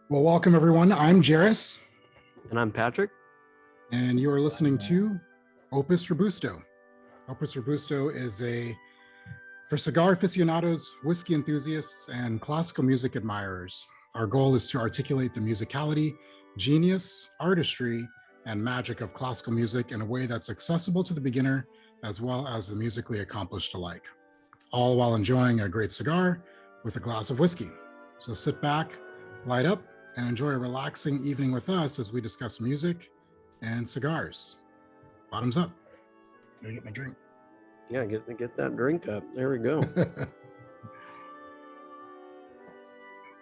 Well, welcome everyone. I'm Jaress, And I'm Patrick. and you are listening to Opus Robusto. Opus Robusto is for cigar aficionados, whiskey enthusiasts, and classical music admirers. Our goal is to articulate the musicality, genius, artistry, and magic of classical music in a way that's accessible to the beginner as well as the musically accomplished alike, all while enjoying a great cigar with a glass of whiskey. So sit back, light up, and enjoy a relaxing evening with us as we discuss music and cigars. Bottoms up. Let me get my drink. Yeah, get that drink up. There we go.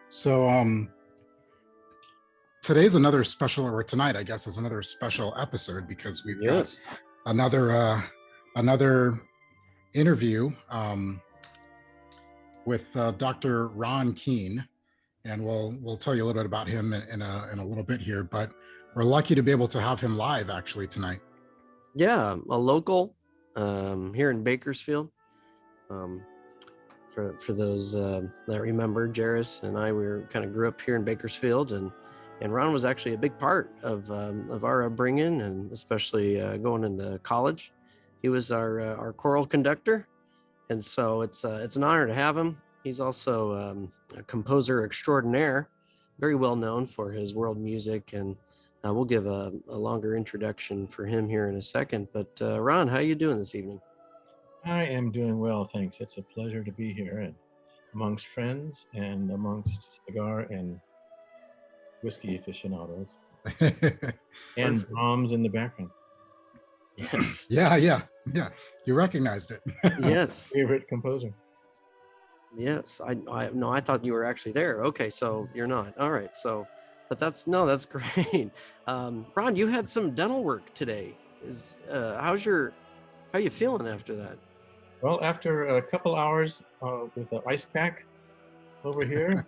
So today's another special, or tonight I guess is another special episode because we've got another interview with Dr. Ron Kean, and we'll tell you a little bit about him in a little bit here. But we're lucky to be able to have him live actually tonight. Yeah, a local here in Bakersfield. For those that remember, Jaress and I, we kind of grew up here in Bakersfield, and Ron was actually a big part of our upbringing, and especially going into college. He was our choral conductor, and so it's an honor to have him. He's also a composer extraordinaire, very well known for his world music, and we'll give a longer introduction for him here in a second. But Ron, how are you doing this evening? I am doing well, thanks. It's a pleasure to be here and amongst friends and amongst cigar and whiskey aficionados and drums in the background. Yes. Yeah. You recognized it. Yes. Favorite composer. Yes. I thought you were actually there. Okay, so you're not. All right. So, but that's great. Ron, you had some dental work today. How are you feeling after that? Well, after a couple hours with an ice pack over here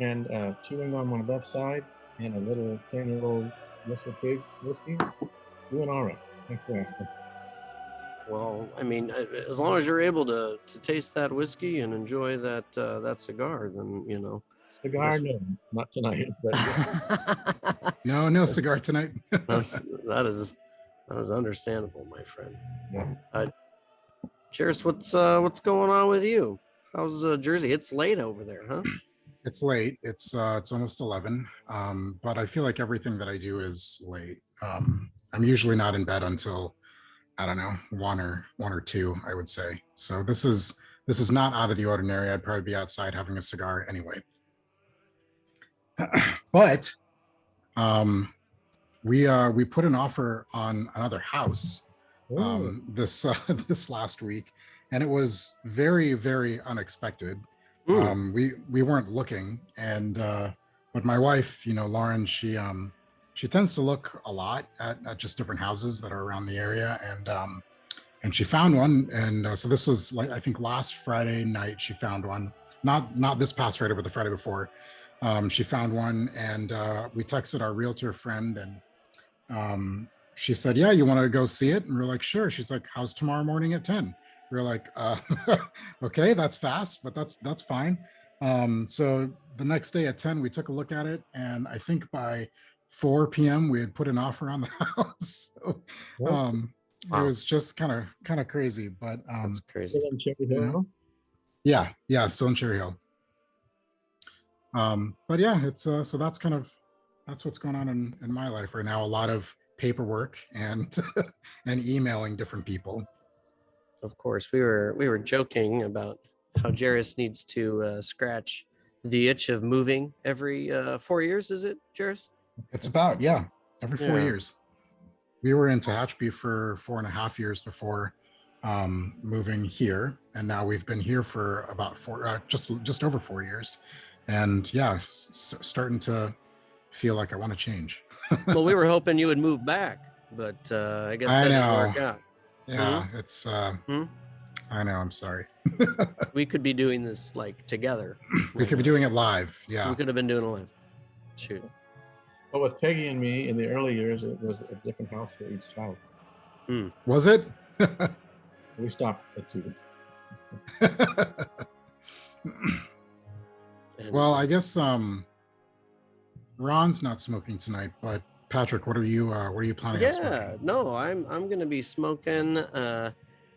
and chewing on my left side and a little 10-year-old WhistlePig whiskey, doing all right. Thanks for asking. Well, I mean, as long as you're able to taste that whiskey and enjoy that cigar, then you know. Cigar, no, not tonight. But no cigar tonight. that is understandable, my friend. Yeah. Jaress, what's going on with you? How's Jersey? It's late over there, huh? It's late. It's almost 11. But I feel like everything that I do is late. I'm usually not in bed until, I don't know, one or two, I would say. So this is not out of the ordinary. I'd probably be outside having a cigar anyway. But we put an offer on another house this last week, and it was very, very unexpected. We weren't looking, and but my wife, Lauren, she tends to look a lot at just different houses that are around the area, and she found one, and so this was like, I think last Friday night she found one, not this past Friday, but the Friday before. She found one, and we texted our realtor friend, and she said, "Yeah, you want to go see it?" And we're like, "Sure." She's like, "How's tomorrow morning at 10?" We're like, "Okay, that's fast, but that's fine." So the next day at 10, we took a look at it, and I think by 4 p.m. we had put an offer on the house. So, Wow. It was just kind of crazy, but that's crazy. Still in Cherry Hill? Yeah, still in Cherry Hill. But yeah, it's so that's what's going on in my life right now. A lot of paperwork and and emailing different people. Of course, we were joking about how Jaress needs to scratch the itch of moving every 4 years. Is it, Jaress? It's about every 4 years. We were in Tehachapi for 4.5 years before moving here, and now we've been here for about just over 4 years. And starting to feel like I want to change. Well, we were hoping you would move back, but I guess that didn't work out. Yeah, it's I know, I'm sorry. We could be doing this like together. We could be doing it live. Yeah, we could have been doing it live. Shoot. But with Peggy and me in the early years, it was a different house for each child. Was it? We stopped at 2. Well, I guess Ron's not smoking tonight, but Patrick, what are you planning on smoking? Yeah, no, I'm gonna be smoking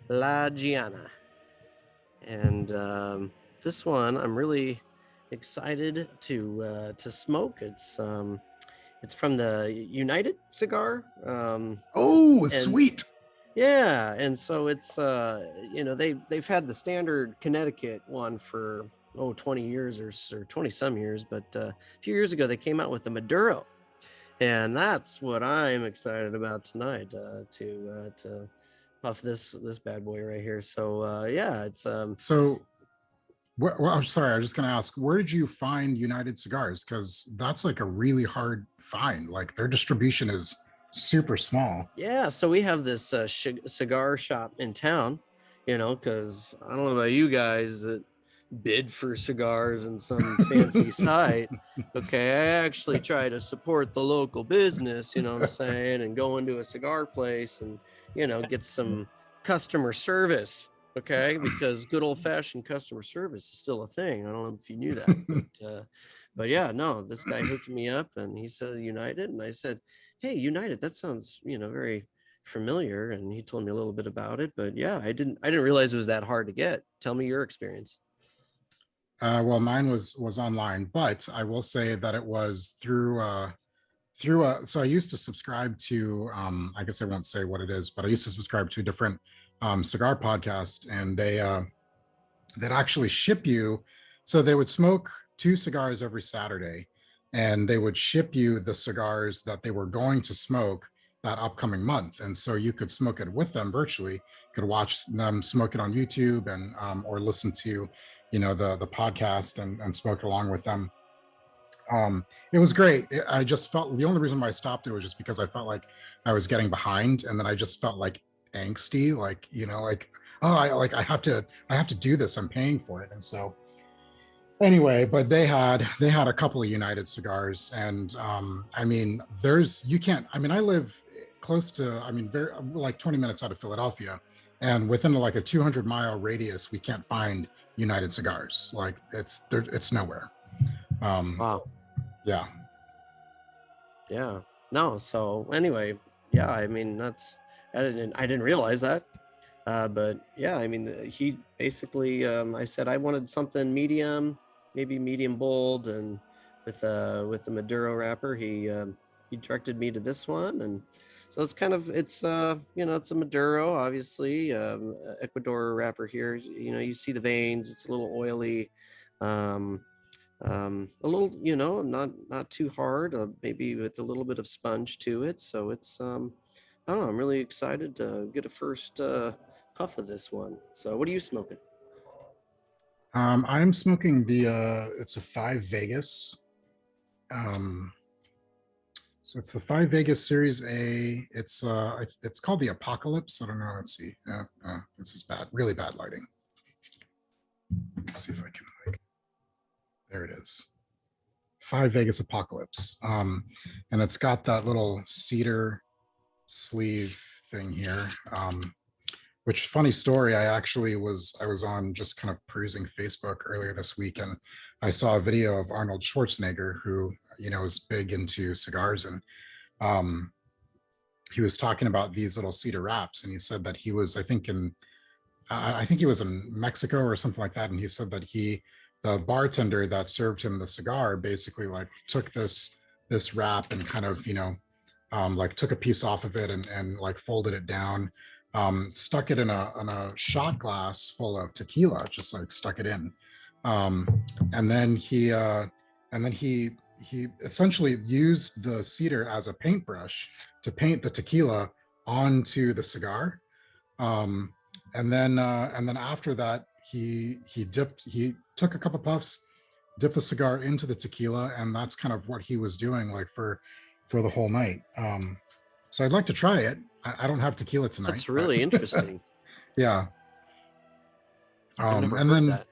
La Giana, and this one I'm really excited to smoke. It's from the United Cigar. Oh, And sweet. yeah, and so it's they've had the standard Connecticut one for 20 years or 20 some years, but a few years ago they came out with the Maduro, and that's what I'm excited about tonight, to puff this bad boy right here. So yeah, it's So well, I'm sorry, I was just going to ask, where did you find United Cigars? Because that's like a really hard find. Like their distribution is super small. yeah, so we have this cigar shop in town, because I don't know about you guys that bid for cigars in some fancy site. Okay, I actually try to support the local business, you know what I'm saying, and go into a cigar place and, get some customer service. Okay, because good old-fashioned customer service is still a thing. I don't know if you knew that, but yeah, no, this guy hooked me up and he said United, and I said, hey, United, that sounds, very familiar, and he told me a little bit about it. But yeah, I didn't realize it was that hard to get. Tell me your experience. Well, mine was online, but I will say that it was so I used to subscribe to I guess I won't say what it is, but I used to subscribe to a different cigar podcast, and they'd actually ship you. So they would smoke 2 cigars every Saturday, and they would ship you the cigars that they were going to smoke that upcoming month. And so you could smoke it with them virtually, could watch them smoke it on YouTube, and or listen to, the podcast and smoke along with them. It was great. I just felt the only reason why I stopped it was just because I felt like I was getting behind, and then I just felt like angsty, like, oh, I have to do this. I'm paying for it. And so anyway, but they had a couple of United cigars, and I mean, I live close to, very like 20 minutes out of Philadelphia, and within like a 200-mile radius, we can't find United cigars. Like it's nowhere. Wow. Yeah. Yeah. No. So anyway, yeah. I mean, I didn't realize that. But yeah, I mean, he basically, I said I wanted something medium, maybe medium bold, and with the Maduro wrapper, he directed me to this one, and so it's it's a Maduro, obviously, Ecuador wrapper here. You see the veins. It's a little oily. A little, not too hard, maybe with a little bit of sponge to it. So it's, I don't know, I'm really excited to get a first puff of this one. So what are you smoking? I'm smoking it's a 5 Vegas. So it's the 5 Vegas Series A. It's called the Apocalypse. I don't know. Let's see. This is bad, really bad lighting. Let's see if I can there it is. 5 Vegas Apocalypse. And it's got that little cedar sleeve thing here. Which, funny story, I was on just kind of perusing Facebook earlier this week, and I saw a video of Arnold Schwarzenegger, who, is big into cigars, and he was talking about these little cedar wraps, and he said that he was, I think he was in Mexico or something like that, and he said that the bartender that served him the cigar basically like took this wrap and kind of, like took a piece off of it and like folded it down, stuck it in a shot glass full of tequila, just like stuck it in, and then he essentially used the cedar as a paintbrush to paint the tequila onto the cigar, and then after that he took a couple puffs, dipped the cigar into the tequila, and that's kind of what he was doing like for the whole night. So I'd like to try it. I don't have tequila tonight. That's really interesting. Yeah. And then that.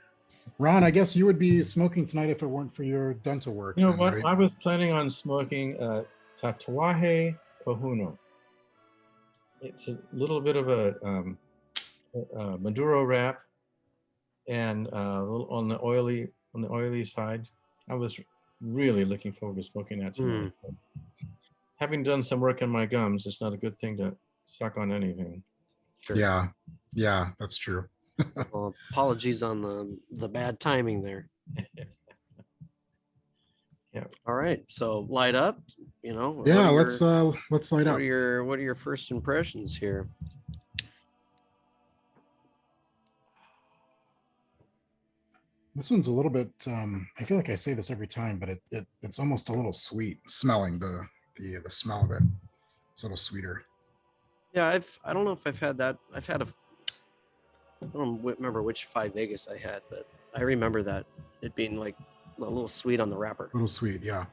Ron, I guess you would be smoking tonight if it weren't for your dental work. You know what? Right? I was planning on smoking Tatuaje Cojuno. It's a little bit of a Maduro wrap, and a little on the oily side. I was really looking forward to smoking that tonight. But having done some work on my gums, it's not a good thing to suck on anything. Sure. Yeah, that's true. Well, apologies on the bad timing there. Yeah. All right, so light up. You know. Yeah, let's light up. What are your first impressions here? This one's a little bit. I feel like I say this every time, but it's almost a little sweet smelling. The smell of it. It's a little sweeter. Yeah, I don't know if I've had that. I've had I don't remember which Five Vegas I had, but I remember that it being like a little sweet on the wrapper. A little sweet, yeah.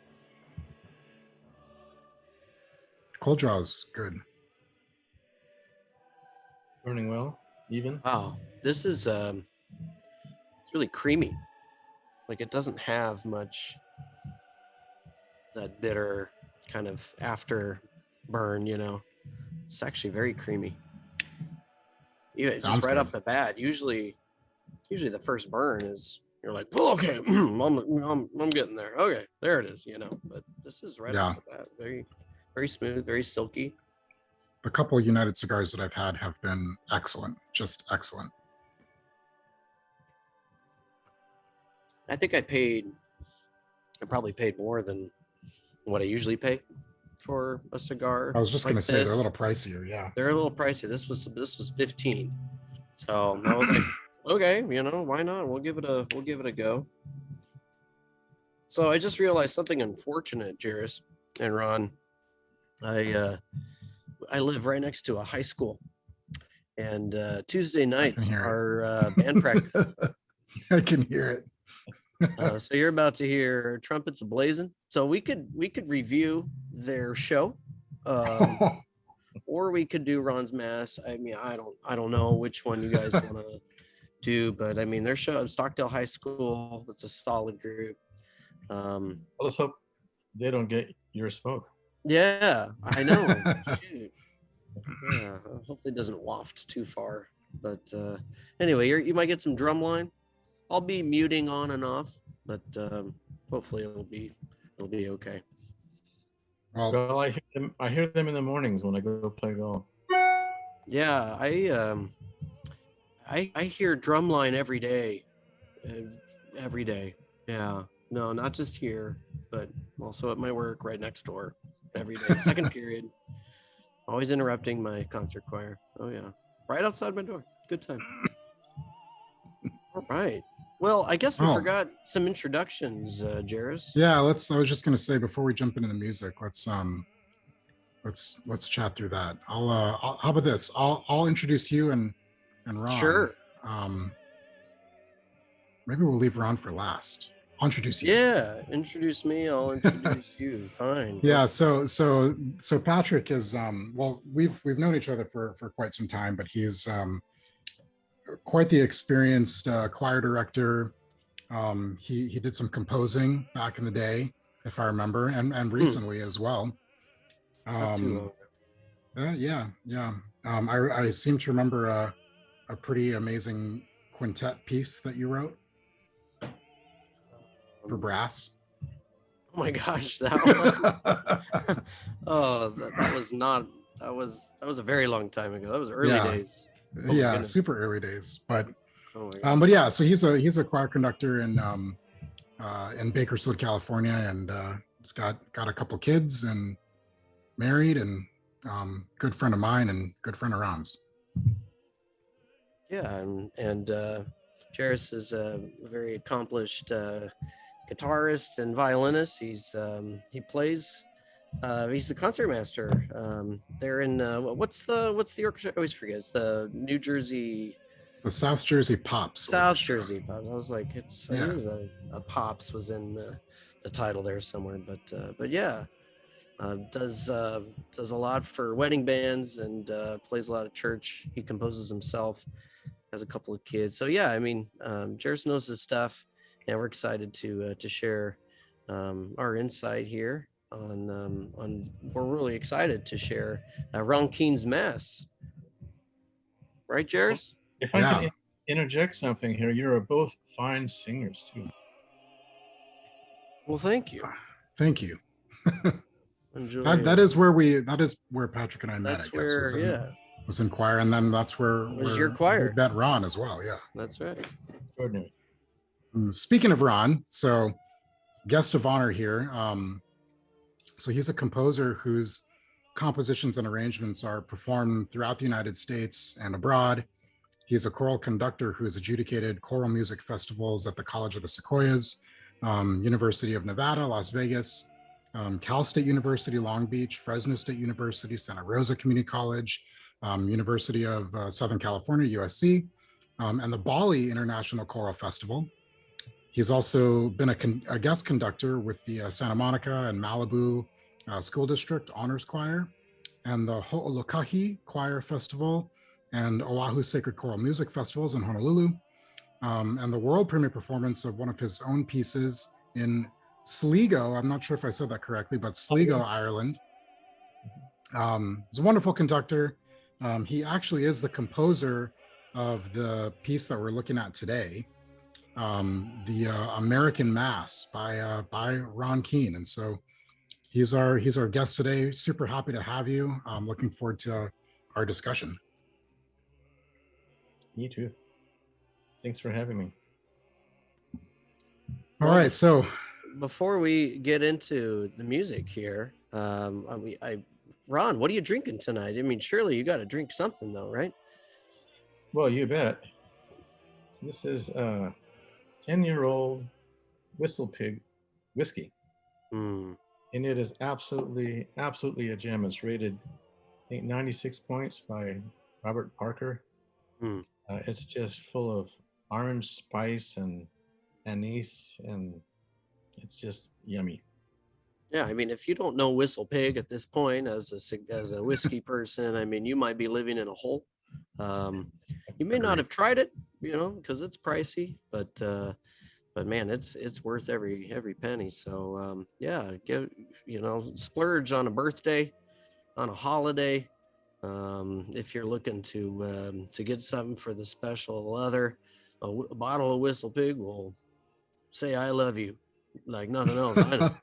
Cold draw's good. Burning well, even. Wow, this is it's really creamy. Like it doesn't have much that bitter kind of after burn, you know. It's actually very creamy. Yeah, it's just right off the bat. Usually the first burn is you're like, well, okay, I'm getting there. Okay, there it is, you know. But this is right off the bat, very, very smooth, very silky. The couple of United Cigars that I've had have been excellent, just excellent. I think I probably paid more than what I usually pay for a cigar. I was just like gonna say they're a little pricier, yeah. They're a little pricey. This was 15. So I was like, okay, you know, why not? We'll give it a go. So I just realized something unfortunate, Jaress and Ron. I live right next to a high school, and Tuesday nights are band practice. I can hear it. So you're about to hear trumpets blazing. So we could review their show, or we could do Ron's Mass. I mean, I don't know which one you guys want to do, but I mean, their show at Stockdale High School. It's a solid group. Well, let's hope they don't get your smoke. Yeah, I know. Shoot. Yeah, hopefully it doesn't waft too far. But anyway, you might get some drum line. I'll be muting on and off, but hopefully it'll be okay. Well, I hear them in the mornings when I go play golf. Yeah, I hear drumline every day. Every day. Yeah. No, not just here, but also at my work right next door. Every day. Second period. Always interrupting my concert choir. Oh yeah. Right outside my door. Good time. All right. Well, I guess we forgot some introductions, Jaress. Yeah, I was just gonna say before we jump into the music, let's chat through that. How about this? I'll introduce you and Ron. Sure. Maybe we'll leave Ron for last. I'll introduce you. Yeah, introduce me. I'll introduce you. Fine. Yeah. So Patrick is well, we've known each other for quite some time, but he's quite the experienced choir director. He did some composing back in the day, if I remember, and recently as well. Yeah. I seem to remember a pretty amazing quintet piece that you wrote for brass. Oh my gosh, that one. That was a very long time ago. That was early days. Oh yeah, super early days. But yeah, so he's a choir conductor in Bakersfield, California, and he's got a couple kids and married, and good friend of mine and good friend of Ron's. Yeah, and Jaress is a very accomplished guitarist and violinist. He plays. He's the concertmaster. They're in what's the orchestra? I always forget. It's the New Jersey. The South Jersey Pops. South Jersey Pops. I was like, I think it was a Pops was in the title there somewhere, but yeah, does a lot for wedding bands and plays a lot of church. He composes himself, has a couple of kids. So yeah, I mean, Jaress knows his stuff, and we're excited to share our insight here on. We're really excited to share Ron Kean's Mass. Right, Jaress? If I can interject something here, you're both fine singers too. Well, thank you. Thank you. Enjoy. that is where Patrick and I met. That's I guess was in choir, and then that's where your choir. we met Ron as well. Yeah, that's right. Extraordinary. Speaking of Ron, so guest of honor here. So he's a composer whose compositions and arrangements are performed throughout the United States and abroad. He's a choral conductor who has adjudicated choral music festivals at the College of the Sequoias, University of Nevada, Las Vegas, Cal State University, Long Beach, Fresno State University, Santa Rosa Community College, University of Southern California, USC, and the Bali International Choral Festival. He's also been a guest conductor with the Santa Monica and Malibu School District Honors Choir, and the Ho'olukahi Choir Festival, and Oahu Sacred Choral Music Festivals in Honolulu, and the world premiere performance of one of his own pieces in Sligo. I'm not sure if I said that correctly, but Sligo, Ireland. He's a wonderful conductor. He actually is the composer of the piece that we're looking at today, the American Mass by Ron Kean. And so he's our guest today. Super happy to have you. I'm looking forward to our discussion. Me too. Thanks for having me. All right, so before we get into the music here, Ron, what are you drinking tonight? I mean, surely you got to drink something though, right? Well, you bet. This is 10-year-old WhistlePig whiskey. And it is absolutely a gem. It's rated, I think, 96 points by Robert Parker. It's just full of orange spice and anise, and it's just yummy. Yeah, I mean, if you don't know WhistlePig at this point as a whiskey person, I mean, you might be living in a hole. You may not have tried it, because it's pricey, but man, it's worth every penny. So yeah, splurge on a birthday, on a holiday. If you're looking to get something for the special other, a bottle of WhistlePig will say I love you like nothing else. Amen.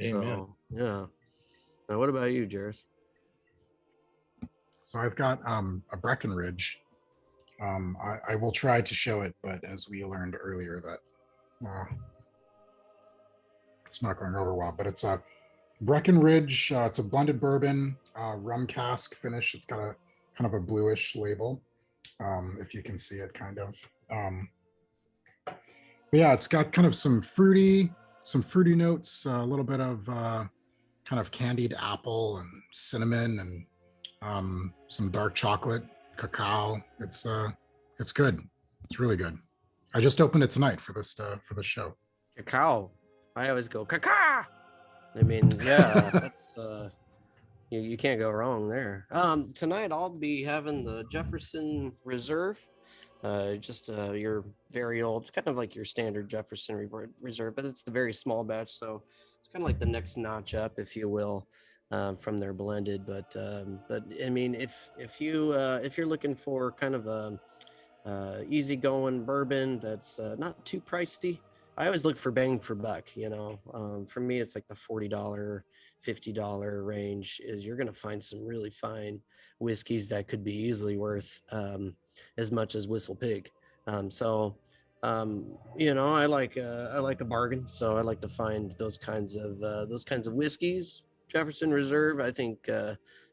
So, yeah. Now, what about you, Jaress? So I've got a Breckenridge. I will try to show it, but as we learned earlier, that it's not going over well. But it's a Breckenridge. It's a blended bourbon, rum cask finish. It's got a kind of a bluish label, if you can see it, kind of. But yeah, it's got kind of some fruity notes, a little bit of kind of candied apple and cinnamon, and some dark chocolate, cacao. It's good. It's really good. I just opened it tonight for this show. Cacao. I always go cacao. I mean, yeah, that's you can't go wrong there. Tonight I'll be having the Jefferson Reserve. Just your very old. It's kind of like your standard Jefferson Reserve, but it's the very small batch, so it's kind of like the next notch up, if you will, from their blended. But I mean, if you're looking for kind of a easygoing bourbon that's not too pricey, I always look for bang for buck. For me, it's like the $40, $50 range. You're going to find some really fine whiskeys that could be easily worth as much as WhistlePig. I like a bargain, so I like to find those kinds of whiskeys. Jefferson Reserve, I think,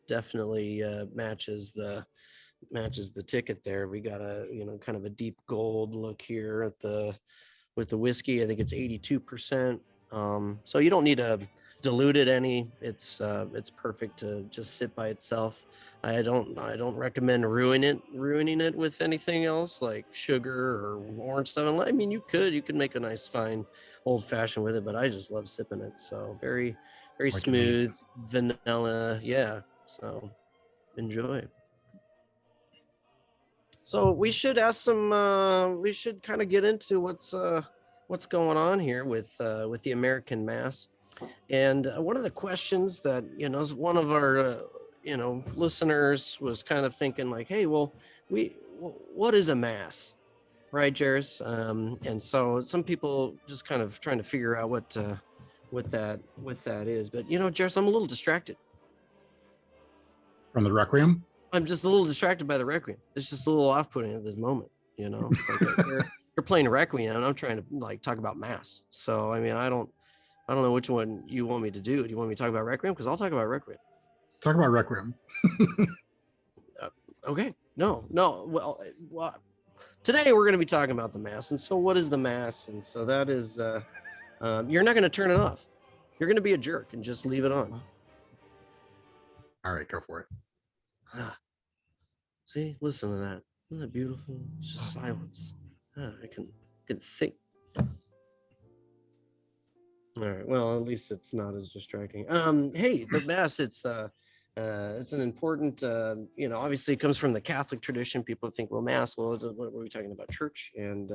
definitely matches the ticket there. We got a kind of a deep gold look here with the whiskey. I think it's 82%. So you don't need to dilute it any. It's perfect to just sit by itself. I don't recommend ruining it with anything else like sugar or orange stuff. I mean, you could make a nice fine old fashioned with it, but I just love sipping it. So very, very like smooth vanilla. Yeah. So enjoy. So we should ask we should kind of get into what's going on here with the American Mass. And one of the questions that, one of our, listeners was kind of thinking like, hey, well, what is a Mass? Right, Jaress? And so some people just kind of trying to figure out what that is. But Jaress, I'm a little distracted. From the Requiem? I'm just a little distracted by the Requiem. It's just a little off-putting at this moment. It's like you're playing a Requiem, and I'm trying to like talk about Mass. So I mean, I don't know which one you want me to do. Do you want me to talk about Requiem? Because I'll talk about Requiem. Talk about Requiem. Okay. No. Well, today we're going to be talking about the Mass. And so what is the Mass? And so that is, you're not going to turn it off. You're going to be a jerk and just leave it on. All right, go for it. See, listen to that. Isn't that beautiful? It's just silence. I can think. All right. Well, at least it's not as distracting. Hey, the Mass, it's an important, obviously it comes from the Catholic tradition. People think, well, Mass, well, what were we talking about? Church. And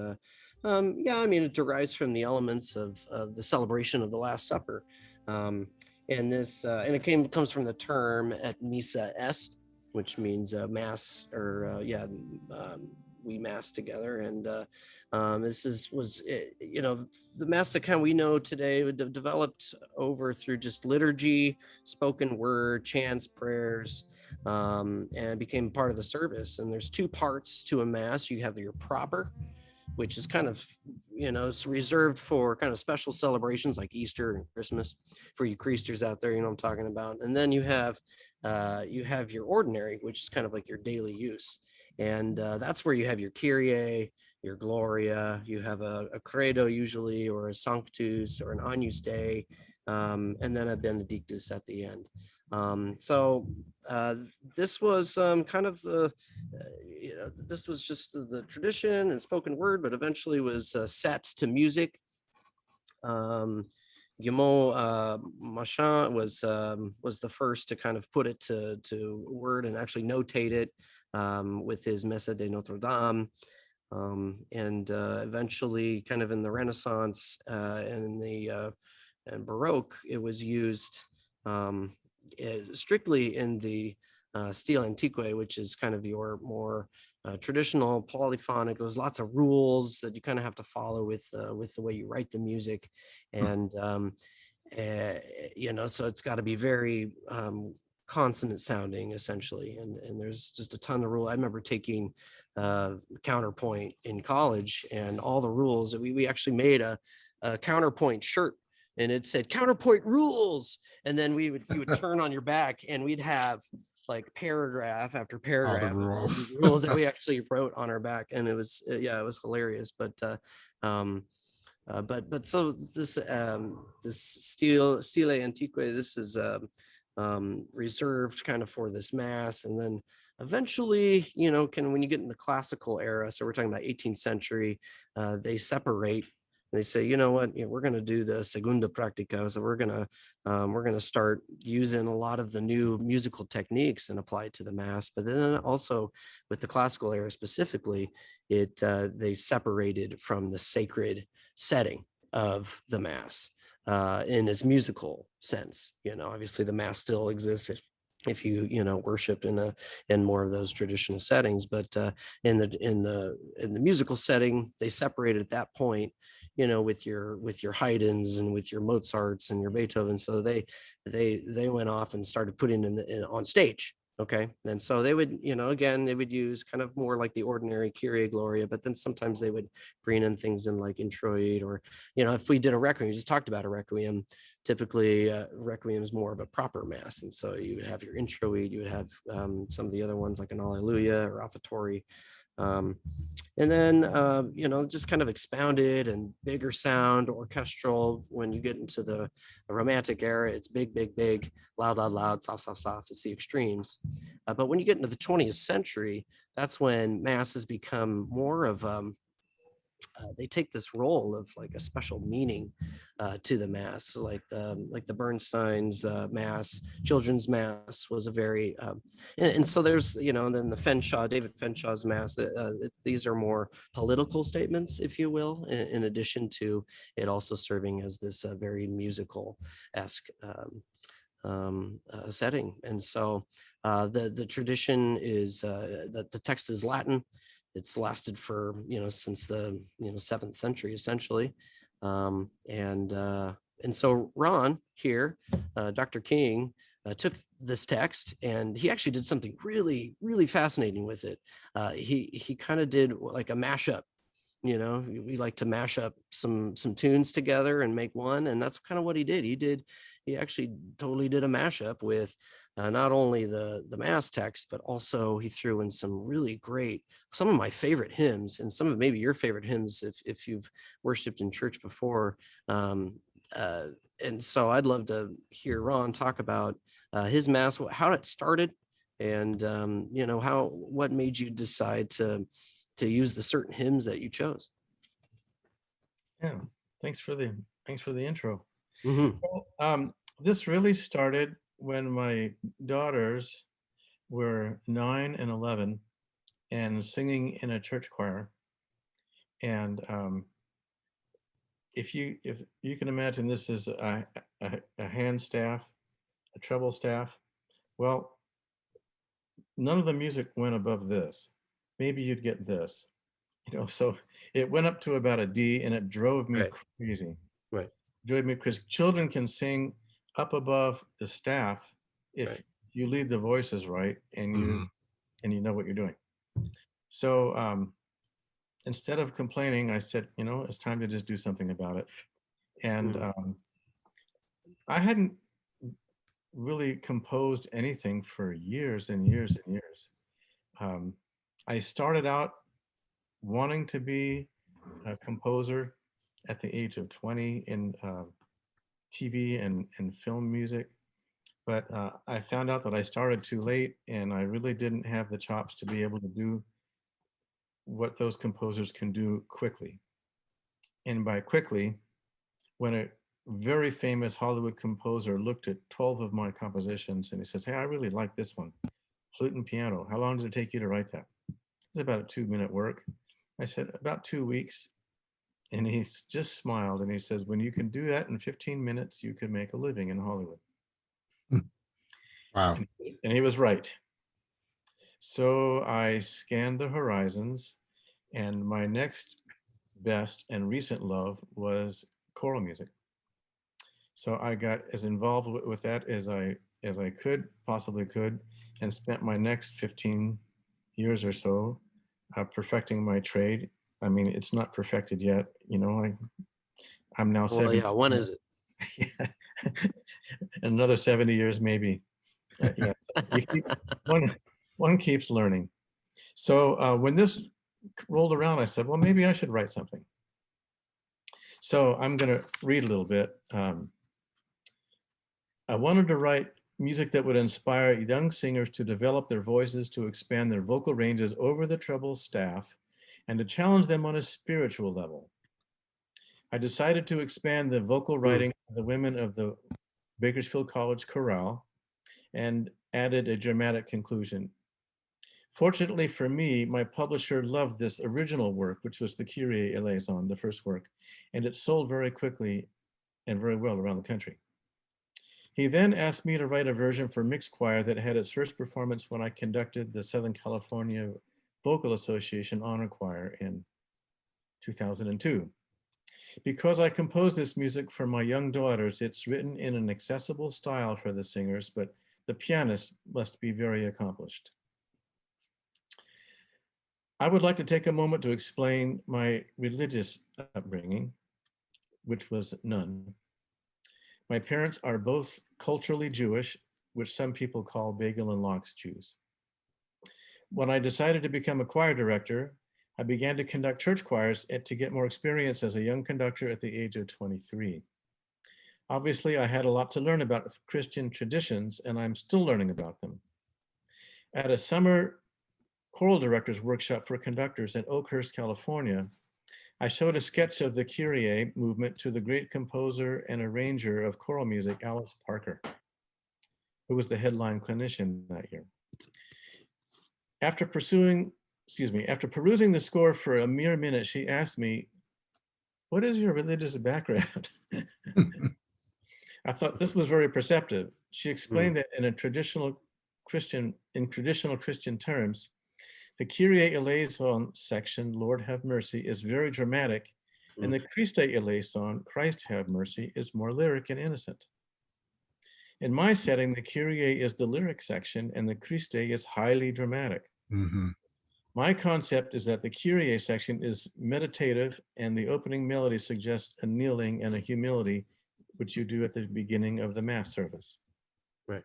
yeah, I mean, it derives from the elements of the celebration of the Last Supper. And it comes from the term et missa est, which means Mass, or we Mass together. And the Mass that kind of we know today developed over through just liturgy, spoken word, chants, prayers, and became part of the service. And there's two parts to a Mass. You have your proper, which is kind of, it's reserved for kind of special celebrations like Easter and Christmas. For you Creasters out there, you know what I'm talking about. And then you have your ordinary, which is kind of like your daily use. And that's where you have your Kyrie, your Gloria, you have a Credo usually, or a Sanctus, or an Agnus Dei, and then a Benedictus at the end. So this was kind of this was just the tradition and spoken word, but eventually was set to music. Guillemot Marchand was the first to kind of put it to word and actually notate it with his Messe de Notre Dame. And eventually, kind of in the Renaissance and and Baroque, it was used strictly in the stile antique, which is kind of your more traditional polyphonic. There's lots of rules that you kind of have to follow with the way you write the music, and so it's got to be very consonant sounding essentially, and there's just a ton of rules. I remember taking counterpoint in college, and all the rules. We actually made a counterpoint shirt, and it said counterpoint rules, and then you would turn on your back, and we'd have like paragraph after paragraph all the rules. rules that we actually wrote on our back, and it was hilarious. But so this stile antique, this is reserved kind of for this Mass. And then eventually, when you get in the classical era, so we're talking about 18th century, they separate. They say, you know what, we're going to do the segunda practica. So we're going to start using a lot of the new musical techniques and apply it to the Mass. But then also with the classical era specifically, they separated from the sacred setting of the Mass in its musical sense. Obviously the Mass still exists if you worship in more of those traditional settings, but in the musical setting, they separated at that point, with your Haydns and with your Mozarts and your Beethoven. So they went off and started putting on stage. Okay. And so they would, again, they would use kind of more like the ordinary Kyrie, Gloria, but then sometimes they would bring in things in like introit, or, if we did a Requiem, we just talked about a Requiem, typically Requiem is more of a proper Mass. And so you would have your introit, you would have some of the other ones like an Alleluia or Offertory. And then, just kind of expounded and bigger sound, orchestral. When you get into the Romantic era, it's big, big, big, loud, loud, loud, soft, soft, soft. It's the extremes. But when you get into the 20th century, that's when Mass has become more of they take this role of like a special meaning to the Mass, like the Bernstein's Mass, children's Mass was a very, and so there's, and then the David Fenshaw's Mass. These are more political statements, if you will, in addition to it also serving as this very musical-esque setting. And so the tradition is that the text is Latin. It's lasted for since the 7th century essentially, and And so Ron here, Dr. King, took this text and he actually did something really, really fascinating with it. He kind of did like a mashup. You know, we like to mash up some tunes together and make one, and that's kind of what he did. He actually totally did a mashup with not only the mass text, but also he threw in some really great, some of my favorite hymns, and some of maybe your favorite hymns if you've worshipped in church before. And so I'd love to hear Ron talk about his mass, how it started, and you know, what made you decide to use the certain hymns that you chose. Yeah, thanks for the intro. Mm-hmm. Well, this really started when my daughters were 9 and 11 and singing in a church choir. And if you can imagine, this is a hand staff, a treble staff. Well, none of the music went above this. Maybe you'd get this, you know. So it went up to about a D, and it drove me crazy. Right. Drove me because children can sing up above the staff if you lead the voices right and you know what you're doing. So instead of complaining, I said, you know, it's time to just do something about it. And I hadn't really composed anything for years and years and years. I started out wanting to be a composer at the age of 20 in TV and film music. But I found out that I started too late, and I really didn't have the chops to be able to do what those composers can do quickly. And by quickly, when a very famous Hollywood composer looked at 12 of my compositions and he says, hey, I really like this one, flute and piano. How long did it take you to write that? It's about a 2-minute work. I said, about 2 weeks. And he just smiled and he says, when you can do that in 15 minutes, you can make a living in Hollywood. Wow. And he was right. So I scanned the horizons, and my next best and recent love was choral music. So I got as involved with that as I possibly could, and spent my next 15 years or so perfecting my trade. I mean, it's not perfected yet, you know. I'm now 70. Yeah, when is it? Another 70 years maybe. Yeah, so one keeps learning. So when this rolled around, I said, well, maybe I should write something. So I'm going to read a little bit. I wanted to write music that would inspire young singers to develop their voices, to expand their vocal ranges over the treble staff, and to challenge them on a spiritual level. I decided to expand the vocal writing of the women of the Bakersfield College Chorale and added a dramatic conclusion. Fortunately for me, my publisher loved this original work, which was the Kyrie Eleison, the first work, and it sold very quickly and very well around the country. He then asked me to write a version for mixed choir that had its first performance when I conducted the Southern California Vocal Association Honor Choir in 2002. Because I composed this music for my young daughters, it's written in an accessible style for the singers, but the pianist must be very accomplished. I would like to take a moment to explain my religious upbringing, which was none. My parents are both culturally Jewish, which some people call bagel and lox Jews. When I decided to become a choir director, I began to conduct church choirs to get more experience as a young conductor at the age of 23. Obviously, I had a lot to learn about Christian traditions, and I'm still learning about them. At a summer choral directors workshop for conductors in Oakhurst, California, I showed a sketch of the Kyrie movement to the great composer and arranger of choral music, Alice Parker, who was the headline clinician that year. After perusing the score for a mere minute, she asked me, "What is your religious background?" I thought this was very perceptive. She explained that in traditional Christian terms, the Kyrie eleison section, Lord have mercy, is very dramatic And the Christe eleison, Christ have mercy, is more lyric and innocent. In my setting, the Kyrie is the lyric section and the Christe is highly dramatic. Mm-hmm. My concept is that the Kyrie section is meditative and the opening melody suggests a kneeling and a humility, which you do at the beginning of the Mass service. Right.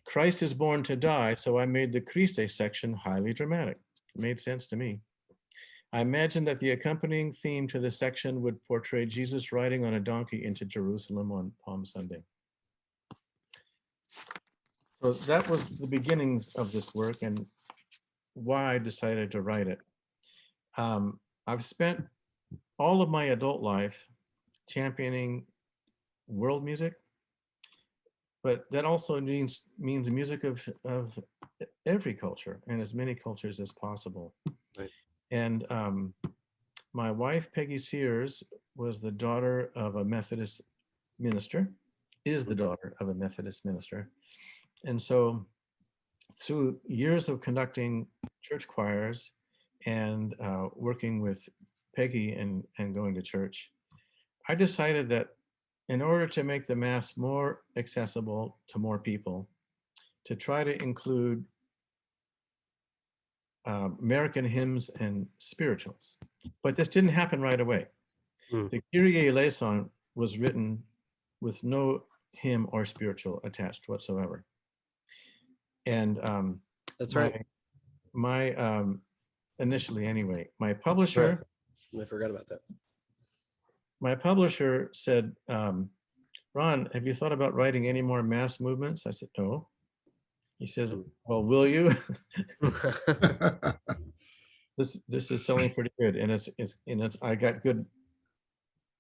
Christ is born to die, so I made the Christe section highly dramatic. It made sense to me. I imagined that the accompanying theme to the section would portray Jesus riding on a donkey into Jerusalem on Palm Sunday. So that was the beginnings of this work and why I decided to write it. I've spent all of my adult life championing world music, but that also means music of every culture and as many cultures as possible. Right. And my wife, Peggy Sears, was the daughter of a Methodist minister, is the daughter of a Methodist minister. And so through years of conducting church choirs and working with Peggy and going to church, I decided that in order to make the Mass more accessible to more people, to try to include American hymns and spirituals. But this didn't happen right away. The Kyrie eleison was written with no hymn or spiritual attached whatsoever. And that's right. My initially anyway, my publisher, I forgot about that. My publisher said, Ron, have you thought about writing any more Mass movements? I said, no. He says, well, will you? This is selling pretty good, and I got good.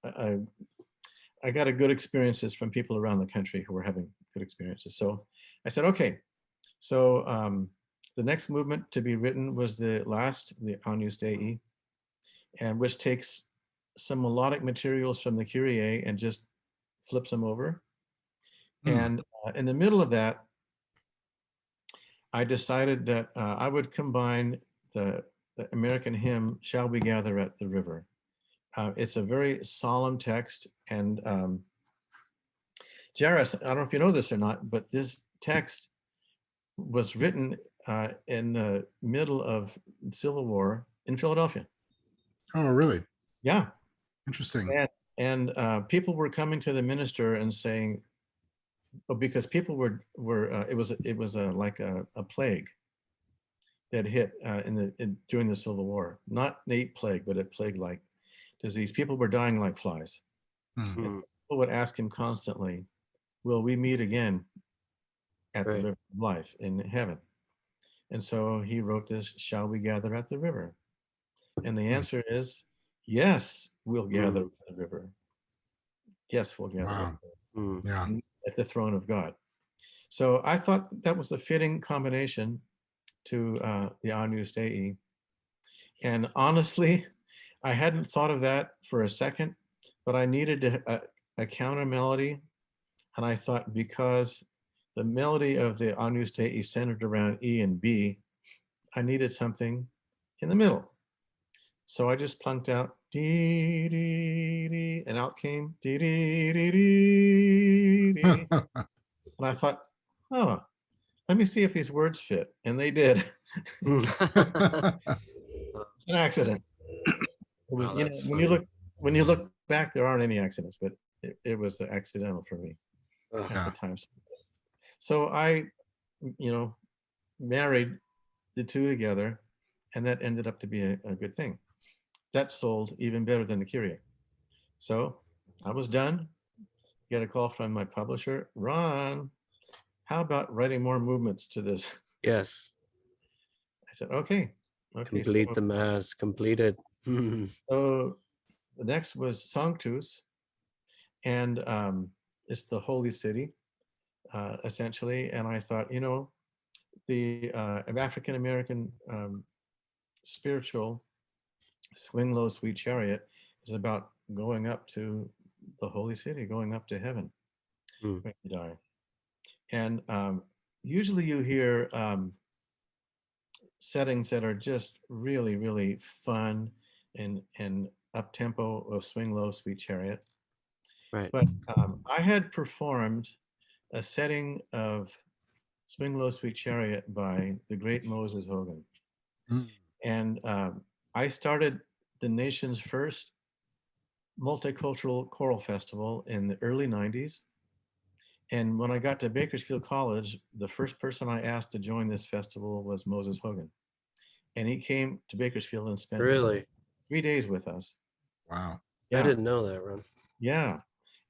I got a good experiences from people around the country who were having good experiences. So I said, okay. So the next movement to be written was the Agnus Dei, and which takes some melodic materials from the Kyrie and just flips them over. And in the middle of that, I decided that I would combine the American hymn, Shall We Gather at the River. It's a very solemn text, and Jaress, I don't know if you know this or not, but this text was written in the middle of the Civil War in Philadelphia. Oh, really? Yeah. Interesting. And people were coming to the minister and saying, because people were it was like a plague that hit during the Civil War, not Nate plague, but a plague-like disease. People were dying like flies. People would ask him constantly, will we meet again at the river of life in heaven? And so he wrote this, Shall We Gather at the River? And the answer is, yes, we'll gather at the river. Yes, we'll gather at the throne of God. So I thought that was a fitting combination to the Agnus Dei. And honestly, I hadn't thought of that for a second, but I needed a counter melody. And I thought, because the melody of the Agnus Dei centered around E and B, I needed something in the middle. So I just plunked out dee dee dee, and out came dee dee dee dee dee. And I thought, oh, let me see if these words fit, and they did. An accident. It was, when you look back, there aren't any accidents, but it was accidental for me at the time. So I, married the two together, and that ended up to be a good thing. That sold even better than the Kyrie. So I was done. Get a call from my publisher, Ron, how about writing more movements to this? Yes. I said, okay. Complete the Mass, completed. So the next was Sanctus, and it's the holy city, essentially. And I thought, the African American spiritual Swing Low, Sweet Chariot is about going up to the holy city, going up to heaven when you die. And usually you hear settings that are just really, really fun and up tempo of Swing Low, Sweet Chariot. Right. But I had performed a setting of Swing Low, Sweet Chariot by the great Moses Hogan. Mm. And I started the nation's first multicultural choral festival in the early 90s. And when I got to Bakersfield College, the first person I asked to join this festival was Moses Hogan. And he came to Bakersfield and spent Really? 3 days with us. Wow. I didn't know that, Ron. Yeah.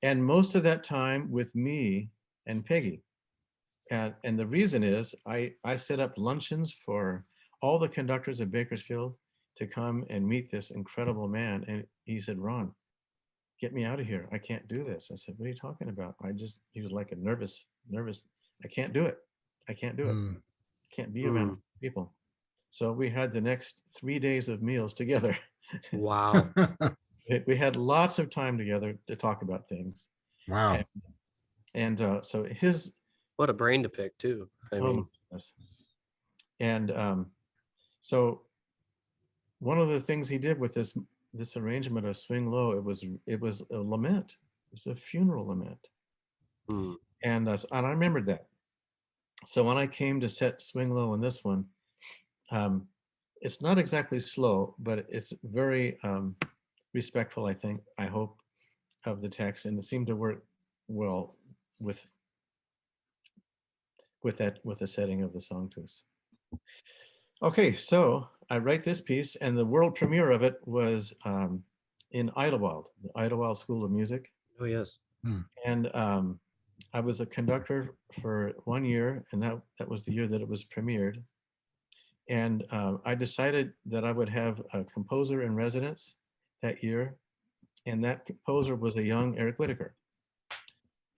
And most of that time with me and Peggy. And the reason is I set up luncheons for all the conductors of Bakersfield to come and meet this incredible man. And he said, Ron, get me out of here. I can't do this. I said, what are you talking about? He was like a nervous. I can't do it. I can't do it. Mm. Can't be around people. So we had the next 3 days of meals together. Wow. We had lots of time together to talk about things. Wow. And so his, What a brain to pick too. I mean, and so one of the things he did with this arrangement of Swing Low, it was a lament. It was a funeral lament. And I remembered that. So when I came to set Swing Low in this one, it's not exactly slow, but it's very respectful, I hope, of the text, and it seemed to work well with the setting of the Sanctus. Okay, so I write this piece, and the world premiere of it was in Idlewild, the Idlewild School of Music. oh yes. And I was a conductor for 1 year, and that was the year that it was premiered. And I decided that I would have a composer in residence that year, and that composer was a young Eric Whitaker.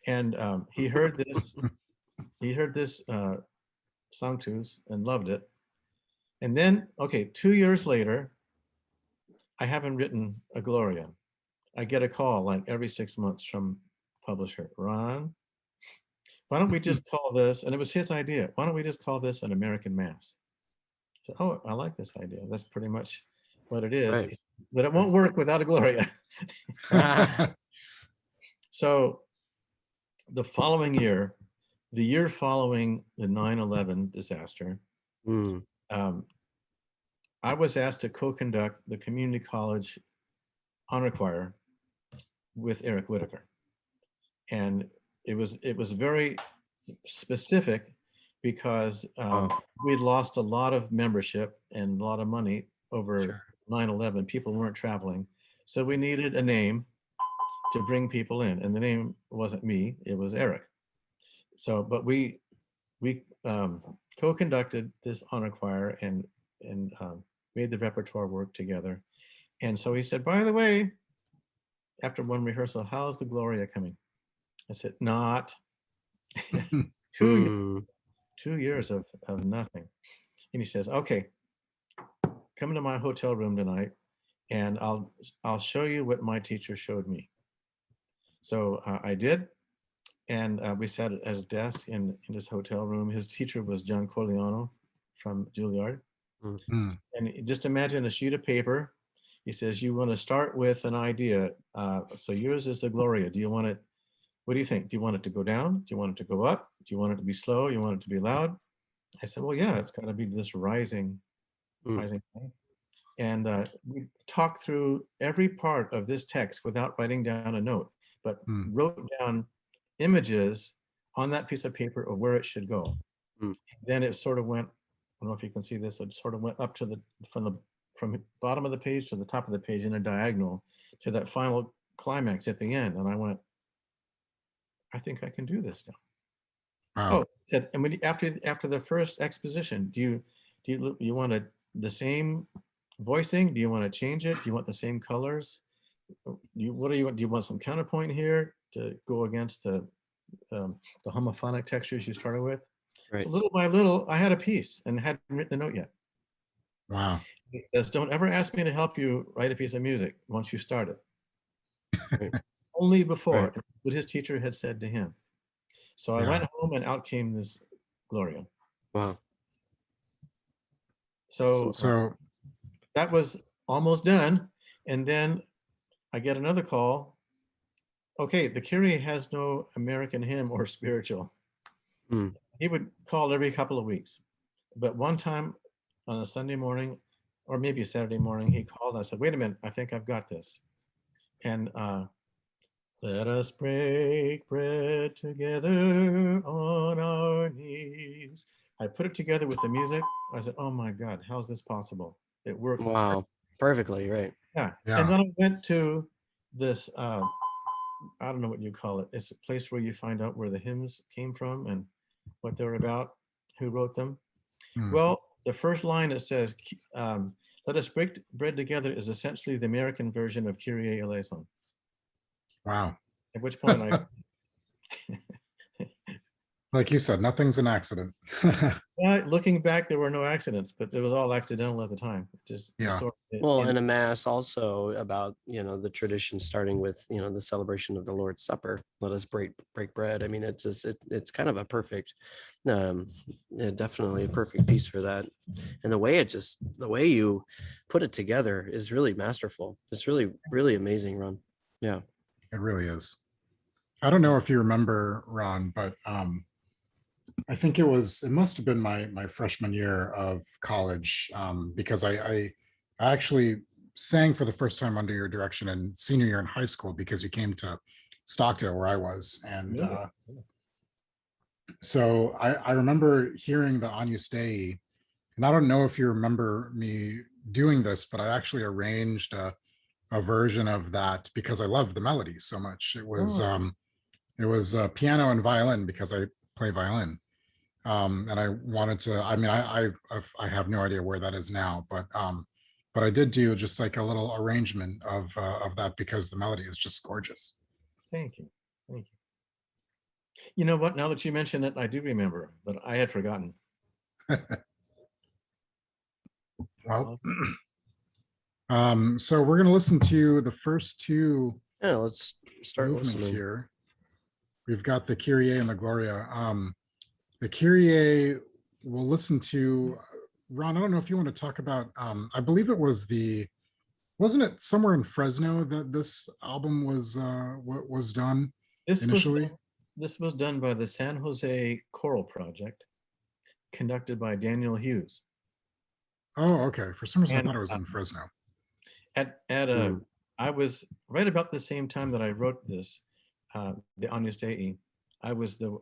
And he heard this Sanctus and loved it. And then, okay, 2 years later, I haven't written a Gloria. I get a call like every 6 months from publisher, Ron, why don't we just call this, and it was his idea, why don't we just call this an American Mass? I said, oh, I like this idea. That's pretty much what it is. Right. But it won't work without a Gloria. So the following year, the year following the 9/11 disaster, I was asked to co-conduct the community college honor choir with Eric Whitaker. And it was very specific because we'd lost a lot of membership and a lot of money over 9/11. People weren't traveling. So we needed a name to bring people in. And the name wasn't me, it was Eric. So, but we co-conducted this honor choir and made the repertoire work together. And so he said, by the way, after one rehearsal, how's the Gloria coming? I said, not. 2 years of nothing. And he says, okay, come to my hotel room tonight and I'll show you what my teacher showed me. So I did. And we sat at his desk in his hotel room. His teacher was John Coliano from Juilliard. And just imagine a sheet of paper. He says, you want to start with an idea. So yours is the Gloria. Do you want it? What do you think? Do you want it to go down? Do you want it to go up? Do you want it to be slow? You want it to be loud? I said, well, yeah, it's got to be this rising thing. And we talked through every part of this text without writing down a note, but wrote down images on that piece of paper of where it should go. Then it sort of went, I don't know if you can see this, it sort of went up to from the bottom of the page to the top of the page in a diagonal to that final climax at the end. And I went, I think I can do this now. Wow. Oh, and when after the first exposition, do you want the same voicing? Do you want to change it? Do you want the same colors? What do you want? Do you want some counterpoint here to go against the homophonic textures you started with? Right. So little by little, I had a piece and hadn't written the note yet. Wow. He says, don't ever ask me to help you write a piece of music once you start it. Right. Only before what his teacher had said to him. So I Yeah. went home and out came this Gloria. Wow. So So that was almost done. And then I get another call. Okay, the Kyrie has no American hymn or spiritual. He would call every couple of weeks. But one time on a Sunday morning, or maybe a Saturday morning, he called and I said, wait a minute, I think I've got this. And let us break bread together on our knees. I put it together with the music. I said, oh my God, how's this possible? It worked. Wow. Perfectly, right. Yeah. Yeah. And then I went to this, I don't know what you call it. It's a place where you find out where the hymns came from and what they're about, who wrote them. Well, the first line that says, let us break bread together is essentially the American version of Kyrie eleison. Wow. At which point I... Like you said, nothing's an accident. Looking back, there were no accidents, but it was all accidental at the time. Just Yeah. Well, and a mass also about, the tradition starting with, the celebration of the Lord's Supper. Let us break bread. I mean, it's kind of a perfect, definitely a perfect piece for that. And the way you put it together is really masterful. It's really, really amazing, Ron. Yeah. It really is. I don't know if you remember, Ron, but I think it must have been my freshman year of college, because I actually sang for the first time under your direction in senior year in high school because you came to Stockdale where I was. And so I remember hearing the Agnus Dei, and I don't know if you remember me doing this, but I actually arranged a version of that because I love the melody so much. It was piano and violin because I play violin. And I wanted to, I mean, I have no idea where that is now, but I did do just like a little arrangement of that because the melody is just gorgeous. Thank you. Thank you. You know what? Now that you mention it, I do remember, but I had forgotten. Well, so we're going to listen to the first two. Yeah, let's start movements listening here. We've got the Kyrie and the Gloria. The Kyrie we'll listen to. Ron, I don't know if you want to talk about, I believe it was wasn't it somewhere in Fresno that this album was done initially? This was done by the San Jose Choral Project, conducted by Daniel Hughes. Oh, okay. For some reason, I thought it was in Fresno. I was right about the same time that I wrote this, the Agnus Dei. I was the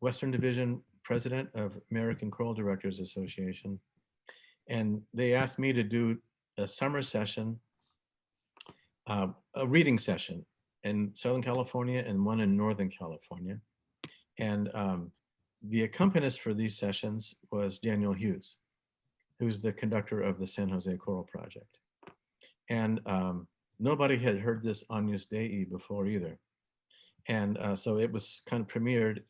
Western Division president of American Choral Directors Association. And they asked me to do a summer session, a reading session in Southern California and one in Northern California. And the accompanist for these sessions was Daniel Hughes, who's the conductor of the San Jose Choral Project. And nobody had heard this Agnus Dei before either. And so it was kind of premiered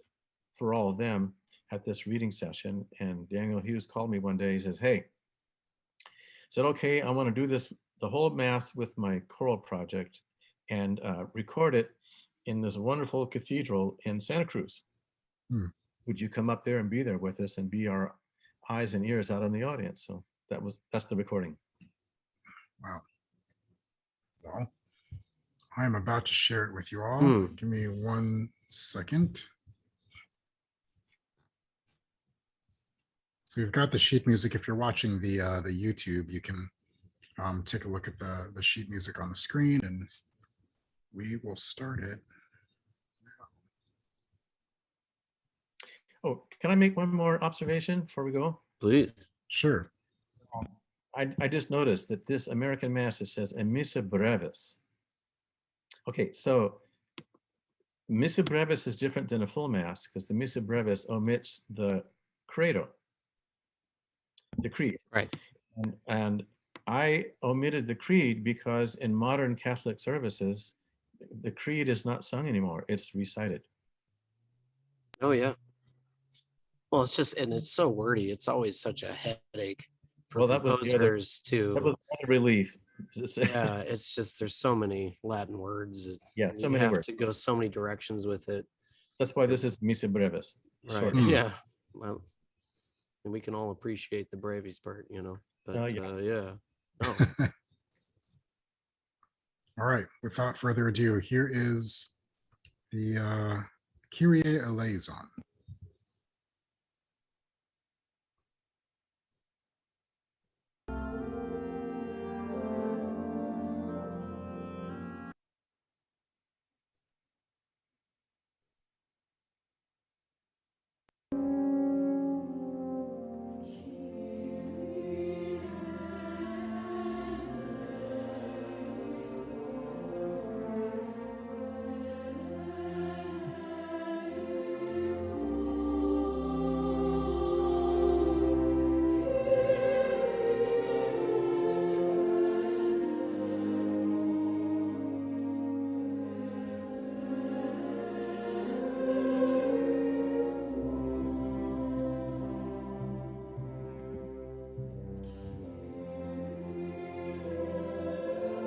for all of them at this reading session. And Daniel Hughes called me one day. He says, hey, said, okay, I want to do this, the whole mass with my choral project and record it in this wonderful cathedral in Santa Cruz. Would you come up there and be there with us and be our eyes and ears out in the audience? So that's the recording. Wow. Well, I'm about to share it with you all. Give me 1 second. So we've got the sheet music. If you're watching the YouTube, you can take a look at the sheet music on the screen, and we will start it. Oh, can I make one more observation before we go? Please. Sure. I just noticed that this American Mass, it says, a Missa Brevis. Okay, so Missa Brevis is different than a full Mass because the Missa Brevis omits the credo, the creed. Right. And I omitted the creed because in modern Catholic services, the creed is not sung anymore, it's recited. Oh, yeah. Well, it's just, and it's so wordy. It's always such a headache for composers to. That was a relief. Yeah, it's just, there's so many Latin words. Yeah, so many you have words. to go so many directions with it. That's why this is Missa Brevis. Right. Yeah. Well, and we can all appreciate the Brevis part, But yeah. Oh. All right, without further ado, here is the Kyrie eleison.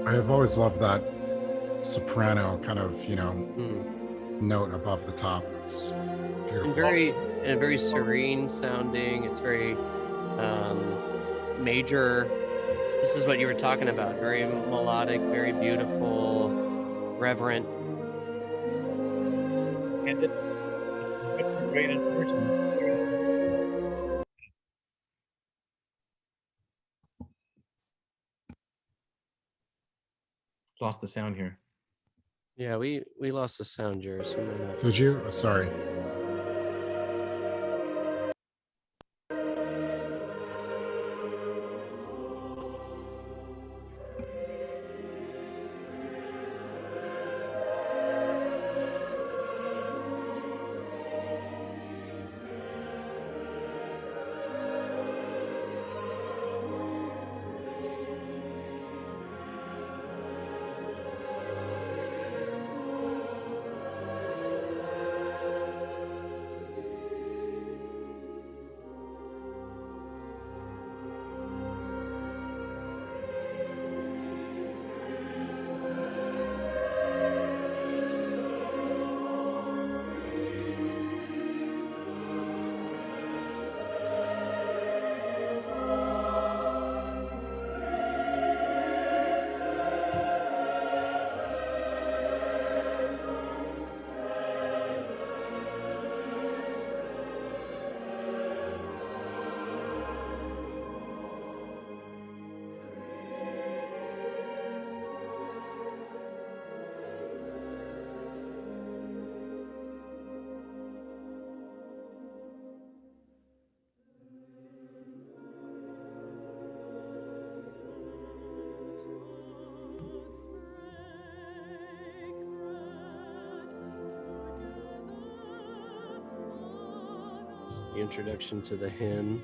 I have always loved that soprano kind of, note above the top. It's beautiful. And very serene sounding. It's very major. This is what you were talking about. Very melodic, very beautiful, reverent. And it's great in person. Lost the sound here. Yeah, we lost the sound, Jaress. We might have. Did you? Oh, sorry. The introduction to the hymn.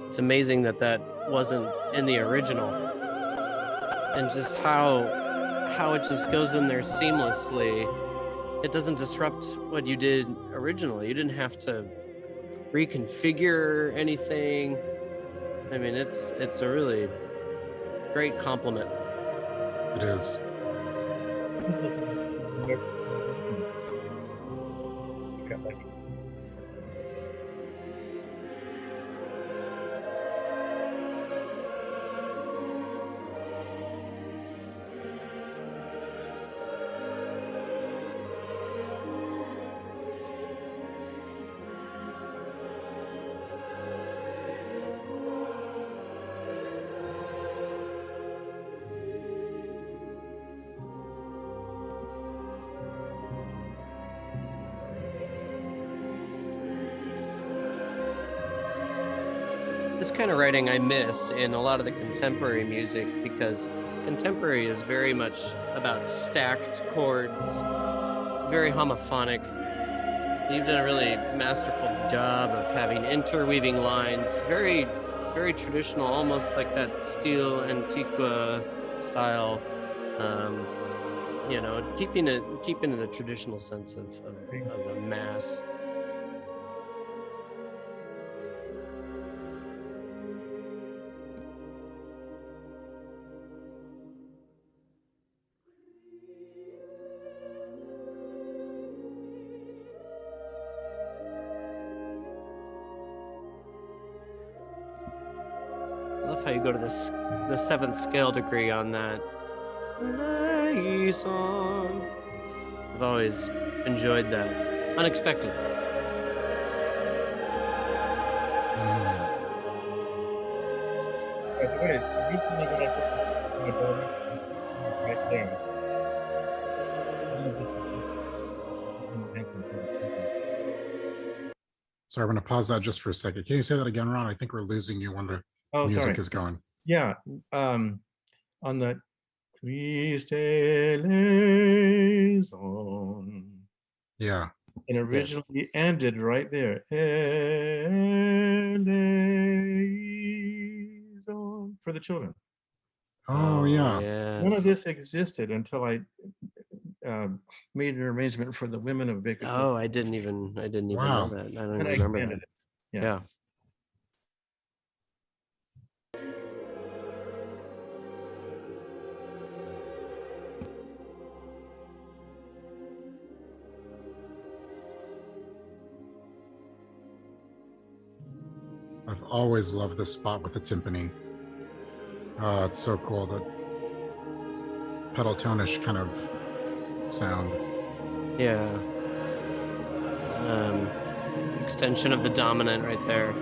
It's amazing that that wasn't in the original, and just how it just goes in there seamlessly. It doesn't disrupt what you did originally. You didn't have to reconfigure anything. I mean, it's a really great compliment. It is. this kind of writing I miss in a lot of the contemporary music, because contemporary is very much about stacked chords, very homophonic. You've done a really masterful job of having interweaving lines, very, very traditional, almost like that steel antiqua style. You know, keeping the traditional sense of the mass. I love how you go to the seventh scale degree on that. Song. I've always enjoyed that. Unexpected. Right there. Sorry, I'm going to pause that just for a second. Can you say that again, Ron? I think we're losing you when the music is going. Yeah, on the Triste Liaison. Yeah. And originally ended right there. Liaison for the children. Oh, yeah. Yes. None of this existed until I made an arrangement for the women of Bakersfield. Oh, I didn't even know that. I don't even remember that. Yeah. I've always loved this spot with the timpani. Oh, it's so cool, that pedal-tonish kind of sound. Yeah. Extension of the dominant right there.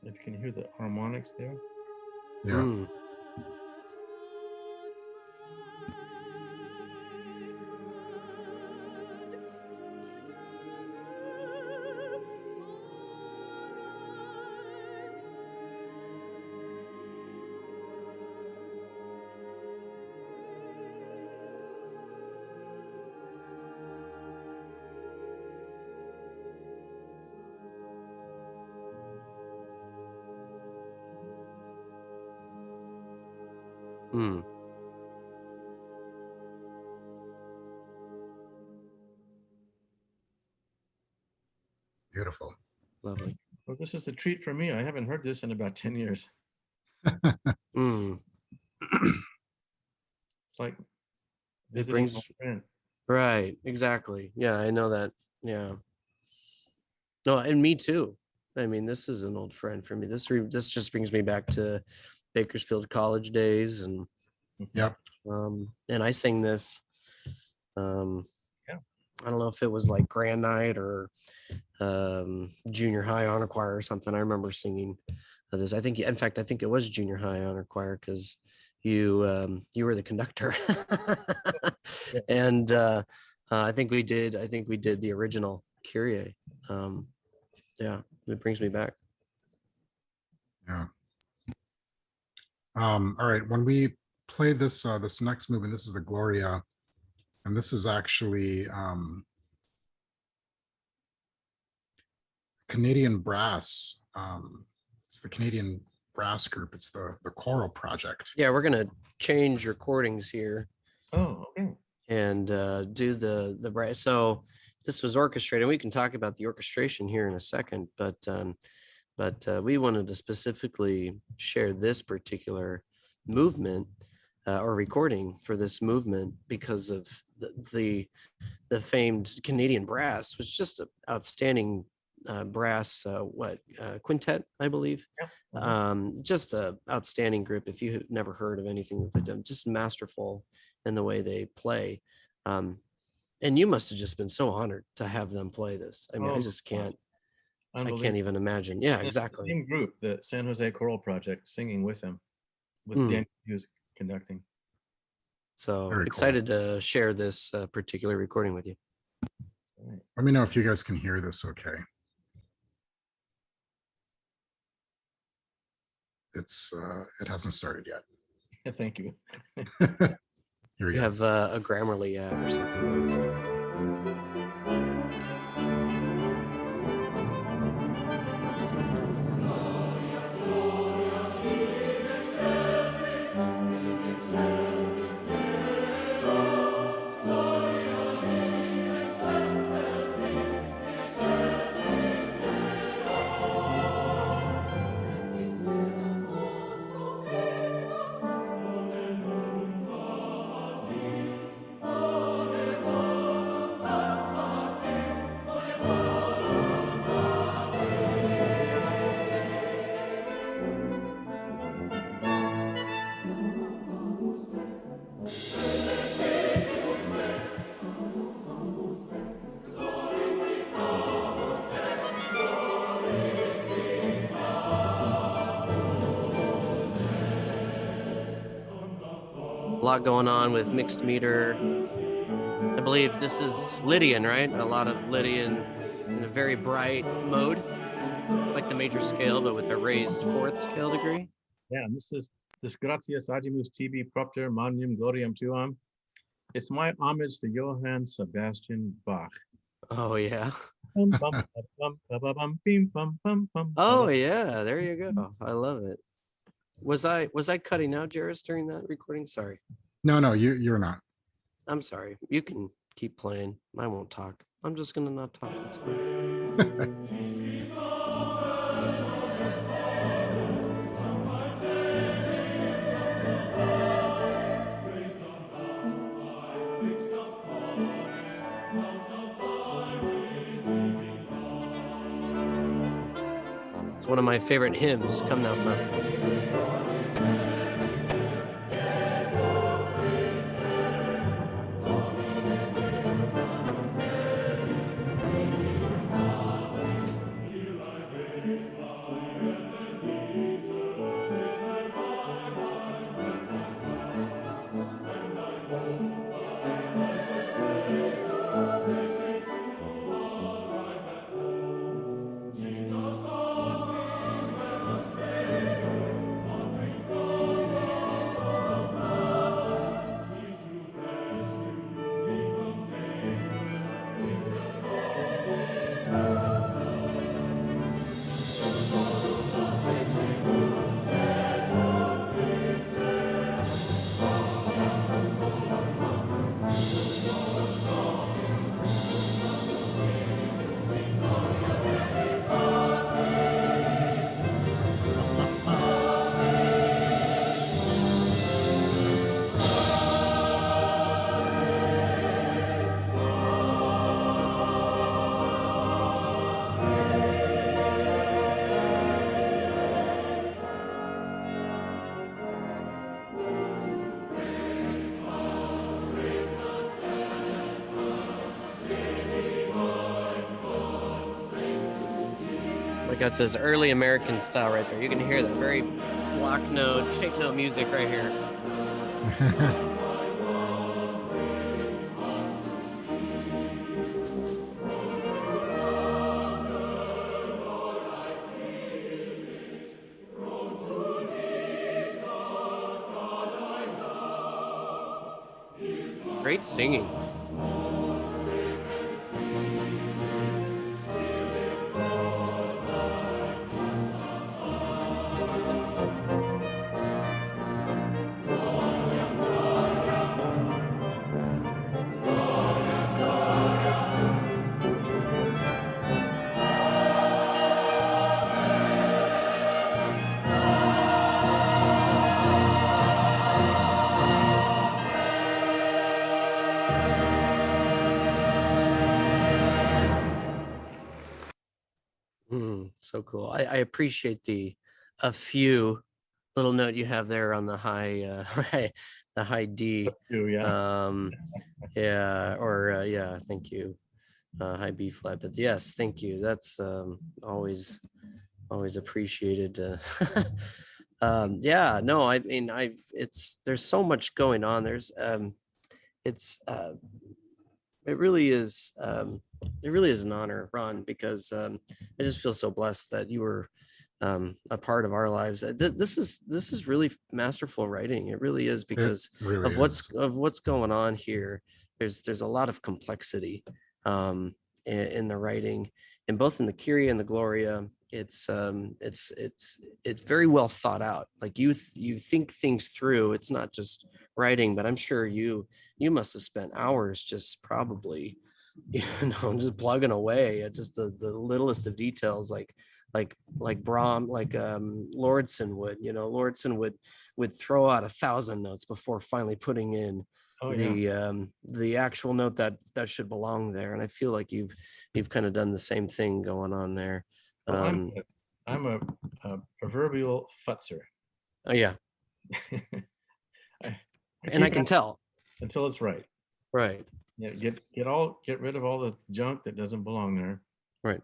If you can hear the harmonics there. Yeah. Beautiful. Lovely. Well, this is a treat for me. I haven't heard this in about 10 years. It's like visiting an old friend. Right, exactly. Yeah, I know that. Yeah. No, and me too. I mean, this is an old friend for me. This just brings me back to Bakersfield College days, and yep. And I sang this. I don't know if it was like grand night or junior high honor choir or something. I remember singing this. I think, in fact, I think it was junior high honor choir, because you were the conductor, and I think we did the original Kyrie. Yeah, it brings me back. Yeah. All right. When we play this this next movement, this is the Gloria, and this is actually Canadian brass. It's the Canadian brass group. It's the choral project. Yeah, we're gonna change recordings here. Oh, okay. And do the brass. So this was orchestrated. We can talk about the orchestration here in a second, but we wanted to specifically share this particular movement or recording for this movement because of the famed Canadian brass, was just an outstanding brass quintet, I believe. Just a outstanding group. If you've never heard of anything that they've done, just masterful in the way they play. And you must have just been so honored to have them play this. I mean, I just can't even imagine. Yeah, exactly. Same group, the San Jose Choral Project, singing with them, with Mm. Daniel Hughes conducting. So Very cool. excited to share this particular recording with you. All right. Let me know if you guys can hear this okay. It hasn't started yet. Thank you. Here we You go. have a Grammarly app or something. A lot going on with mixed meter. I believe this is Lydian, right? A lot of Lydian in a very bright mode. It's like the major scale, but with a raised fourth scale degree. Yeah, and this Gratias Agimus Tibi Propter Magnum Gloriam Tuam. It's my homage to Johann Sebastian Bach. Oh yeah. Bum, bum, bum, bum, bum, bim, bum, bum, bum, Oh bum. yeah, there you go. I love it. Was I cutting out, Jaress, during that recording? Sorry. No, you're not. I'm sorry. You can keep playing. I won't talk. I'm just gonna not talk. That's fine. It's one of my favorite hymns. Come now, son. Like that's this early American style right there. You can hear that very block note, shape note music right here. Great singing. So cool. I appreciate a few little note you have there on the high the high D. Yeah. Yeah, thank you. High B flat, but yes, thank you. That's always appreciated. Yeah, no, I mean, there's so much going on. It's, it really is, it really is an honor, Ron, because I just feel so blessed that you were a part of our lives. This is really masterful writing. It really is, It because really is. of what's going on here. There's a lot of complexity in the writing, and both in the Kyrie and the Gloria. It's very well thought out. Like you think things through. It's not just writing, but I'm sure you must have spent hours just probably, just plugging away at just the littlest of details, like Brahm, like Lordson would. Lordson would throw out 1,000 notes before finally putting in the actual note that should belong there. And I feel like you've kind of done the same thing going on there. Well, I'm a proverbial futzer. Oh yeah, I can tell until it's right. Right. Yeah, get rid of all the junk that doesn't belong there. Right.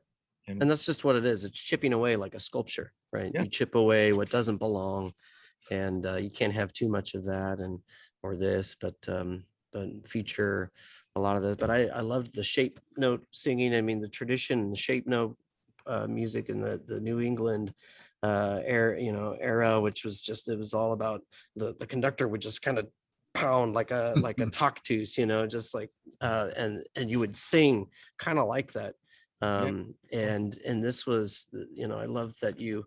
And that's just what it is. It's chipping away like a sculpture, right? Yeah. You chip away what doesn't belong, and you can't have too much of that or this, but feature a lot of this. But I loved the shape note singing. I mean, the tradition, the shape note music in the New England era, which was just, it was all about the conductor would just kind of pound like a tactus, just like and you would sing kind of like that. And this was, I love that you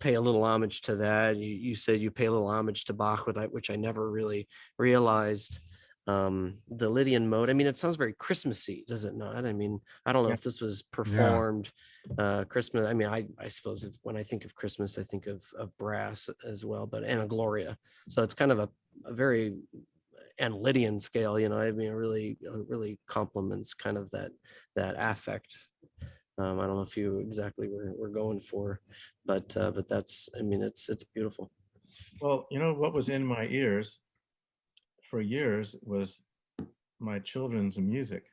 pay a little homage to that. You said you pay a little homage to Bach, which I never really realized. The Lydian mode, I mean, it sounds very Christmassy, does it not? I mean, I don't know if this was performed Christmas. I mean, I suppose when I think of Christmas, I think of brass as well, and a Gloria. So it's kind of a very and Lydian scale, I mean, it really complements kind of that affect. I don't know if you exactly we're going for, but that's, I mean, it's beautiful. Well, what was in my ears for years was my children's music,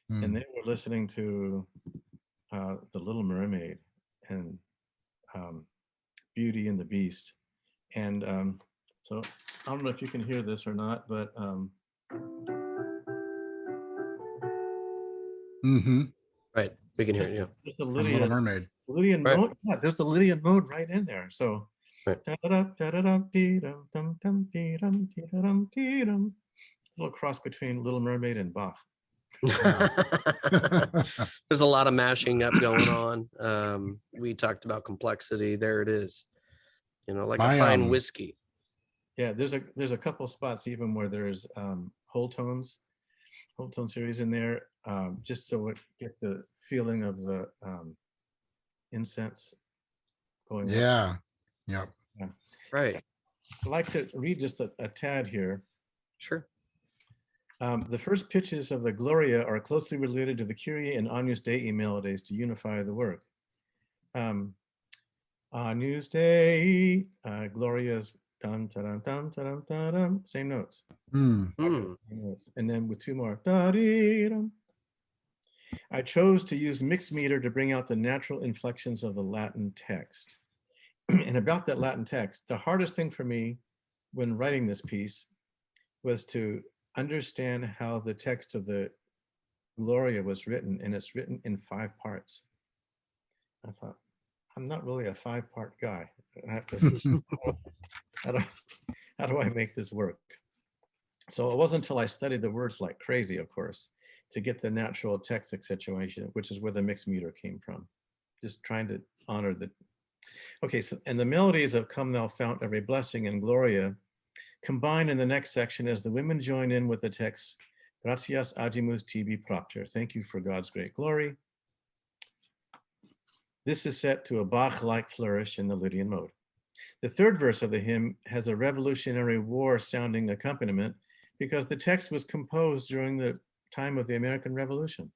and they were listening to The Little Mermaid and Beauty and the Beast, and so I don't know if you can hear this or not, but right, we can hear it. Yeah, there's the Lydian, Little Mermaid. Lydian mode. Yeah, there's the Lydian mode right in there. So, right. A little cross between Little Mermaid and Bach. There's a lot of mashing up going on. We talked about complexity. There it is. Like a fine whiskey. Yeah, there's a couple spots even where there's whole tone series in there, just so it get the feeling of the incense going up. Yep. Yeah. Right. I'd like to read just a tad here. Sure. The first pitches of the Gloria are closely related to the Kyrie and Agnus Dei melodies to unify the work. Agnus Dei, Gloria's dum dum dum dum dum, same notes. Same notes. And then with two more. I chose to use mixed meter to bring out the natural inflections of the Latin text. And about that Latin text, the hardest thing for me when writing this piece was to understand how the text of the Gloria was written, and it's written in 5 parts. I thought, I'm not really a 5-part guy. I have to, how do I make this work? So it wasn't until I studied the words like crazy, of course, to get the natural text situation, which is where the mixed meter came from. Just trying to honor the. Okay, so and the melodies of Come Thou Fount Every Blessing and Gloria combine in the next section as the women join in with the text, Gratias agimus tibi propter, thank you for God's great glory. This is set to a Bach-like flourish in the Lydian mode. The third verse of the hymn has a Revolutionary War sounding accompaniment because the text was composed during the time of the American Revolution.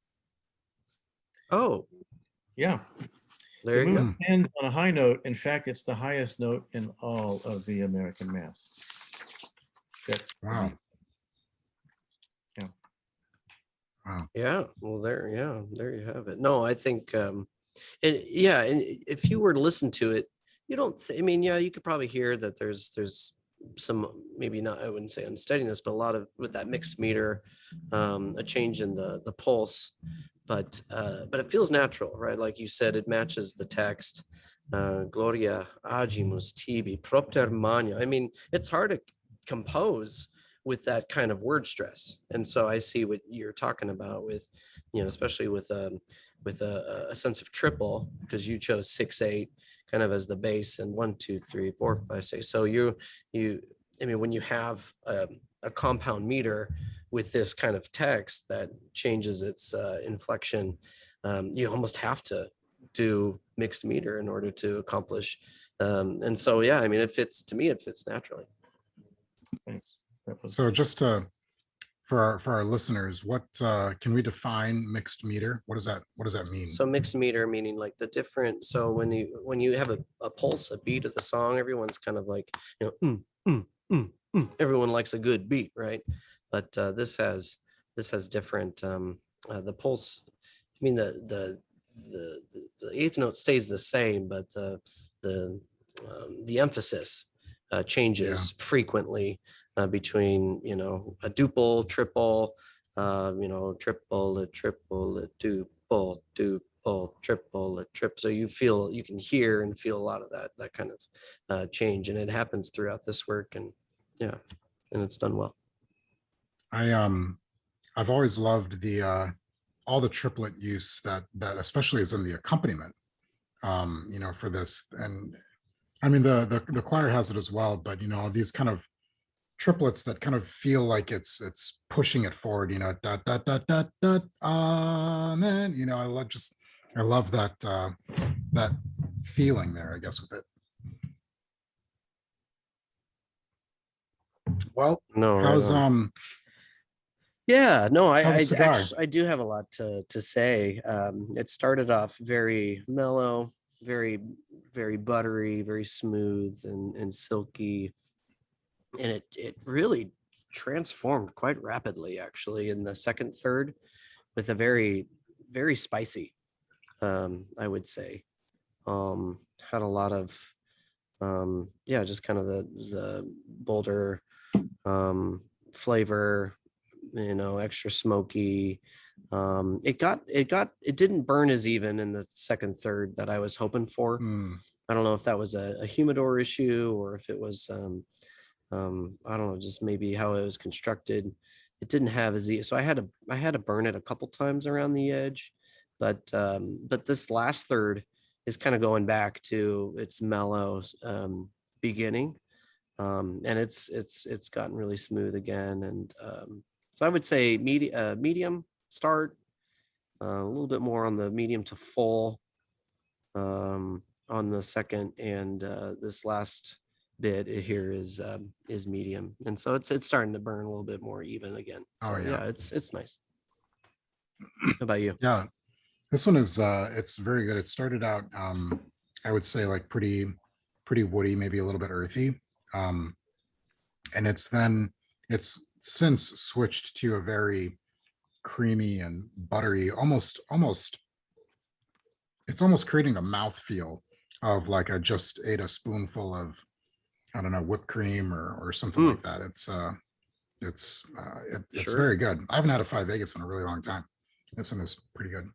Oh. Yeah. There you go. Ends on a high note. In fact, it's the highest note in all of the American Mass. Wow. Yeah. Wow. Yeah. Well, there you have it. No, I think, and if you were to listen to it, you don't, I mean, yeah, you could probably hear that there's some, maybe not, I wouldn't say unsteadiness, but a lot of, with that mixed meter, a change in the pulse, but it feels natural, right? Like you said, it matches the text. Gloria agimus tibi propter mania. I mean, it's hard to compose with that kind of word stress. And so I see what you're talking about with, you know, especially with a sense of triple, because you chose 6/8 kind of as the bass, and 1 2 3 4 5 6. So you I mean, when you have a compound meter with this kind of text that changes its inflection, you almost have to do mixed meter in order to accomplish. And so, yeah, I mean, it fits, to me, it fits naturally. Thanks. So just for our listeners, what can we define mixed meter? What does that mean? So mixed meter meaning like the different. So when you have a pulse, a beat of the song, everyone's kind of like, you know, everyone likes a good beat, right? But this has different. The pulse. I mean, the eighth note stays the same, but the emphasis changes frequently between, you know, a duple, triple, you know, triple, a duple, triple, a trip. So you can hear and feel a lot of that kind of change, and it happens throughout this work, and yeah, and it's done well. I've always loved the all the triplet use that especially is in the accompaniment, you know, for this. And I mean, the choir has it as well, but you know, these kind of triplets that kind of feel like it's pushing it forward, you know, da da da da da, amen. You know, I love that that feeling there, I guess, with it. Well, no, how's yeah, no, I I do have a lot to say. It started off very mellow, very, very buttery, very smooth and silky. And it really transformed quite rapidly, actually, in the second third, with a very, very spicy, I would say. Had a lot of, yeah, just kind of the bolder flavor, you know, extra smoky. It didn't burn as even in the second third that I was hoping for. I don't know if that was a humidor issue, or if it was I don't know, just maybe how it was constructed. It didn't have so I had to burn it a couple times around the edge, but this last third is kind of going back to its mellow beginning, and it's gotten really smooth again. And so I would say medium start, a little bit more on the medium to full on the second, and this last bit here is medium, and so it's starting to burn a little bit more even again. So yeah, it's nice. How about you? Yeah, this one is it's very good. It started out I would say like pretty woody, maybe a little bit earthy, and it's since switched to a very creamy and buttery, almost it's almost creating a mouthfeel of like I just ate a spoonful of, I don't know, whipped cream or something like that. It's Sure. very good. I haven't had a 5 Vegas in a really long time. This one is pretty good.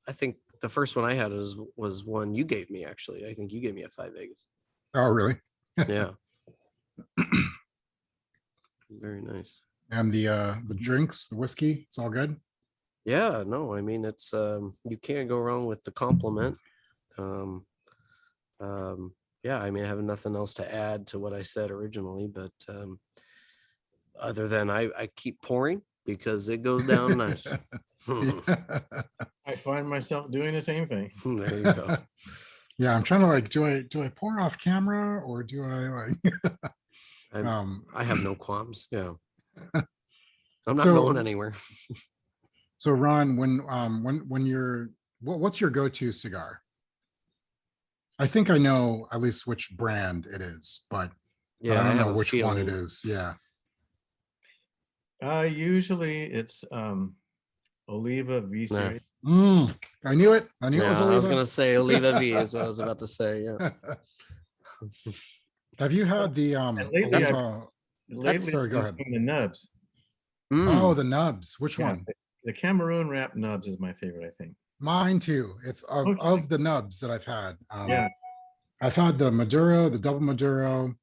I think the first one I had was one you gave me, actually. I think you gave me a 5 Vegas. Oh, really? Yeah. Very nice. And the drinks, the whiskey, it's all good. Yeah, no, I mean, it's you can't go wrong with the compliment. Yeah, I mean, I have nothing else to add to what I said originally, but other than I keep pouring because it goes down nice. I find myself doing the same thing. There you go. Yeah, I'm trying to like, do I pour off camera, or do I like I have no qualms. Yeah. I'm not going anywhere. So Ron, when you're what's your go-to cigar? I think I know at least which brand it is, but yeah, I don't know which one it is. Yeah. Usually it's Oliva V series. I knew it. I knew it was Oliva. I was gonna say Oliva V is what I was about to say. Yeah. Have you had the lately sorry, go I've ahead. been doing the nubs. Oh, the nubs. Which Yeah, one? the Cameroon wrap nubs is my favorite, I think. Mine too. It's of the nubs that I've had. Yeah. I've had the Maduro, the double Maduro,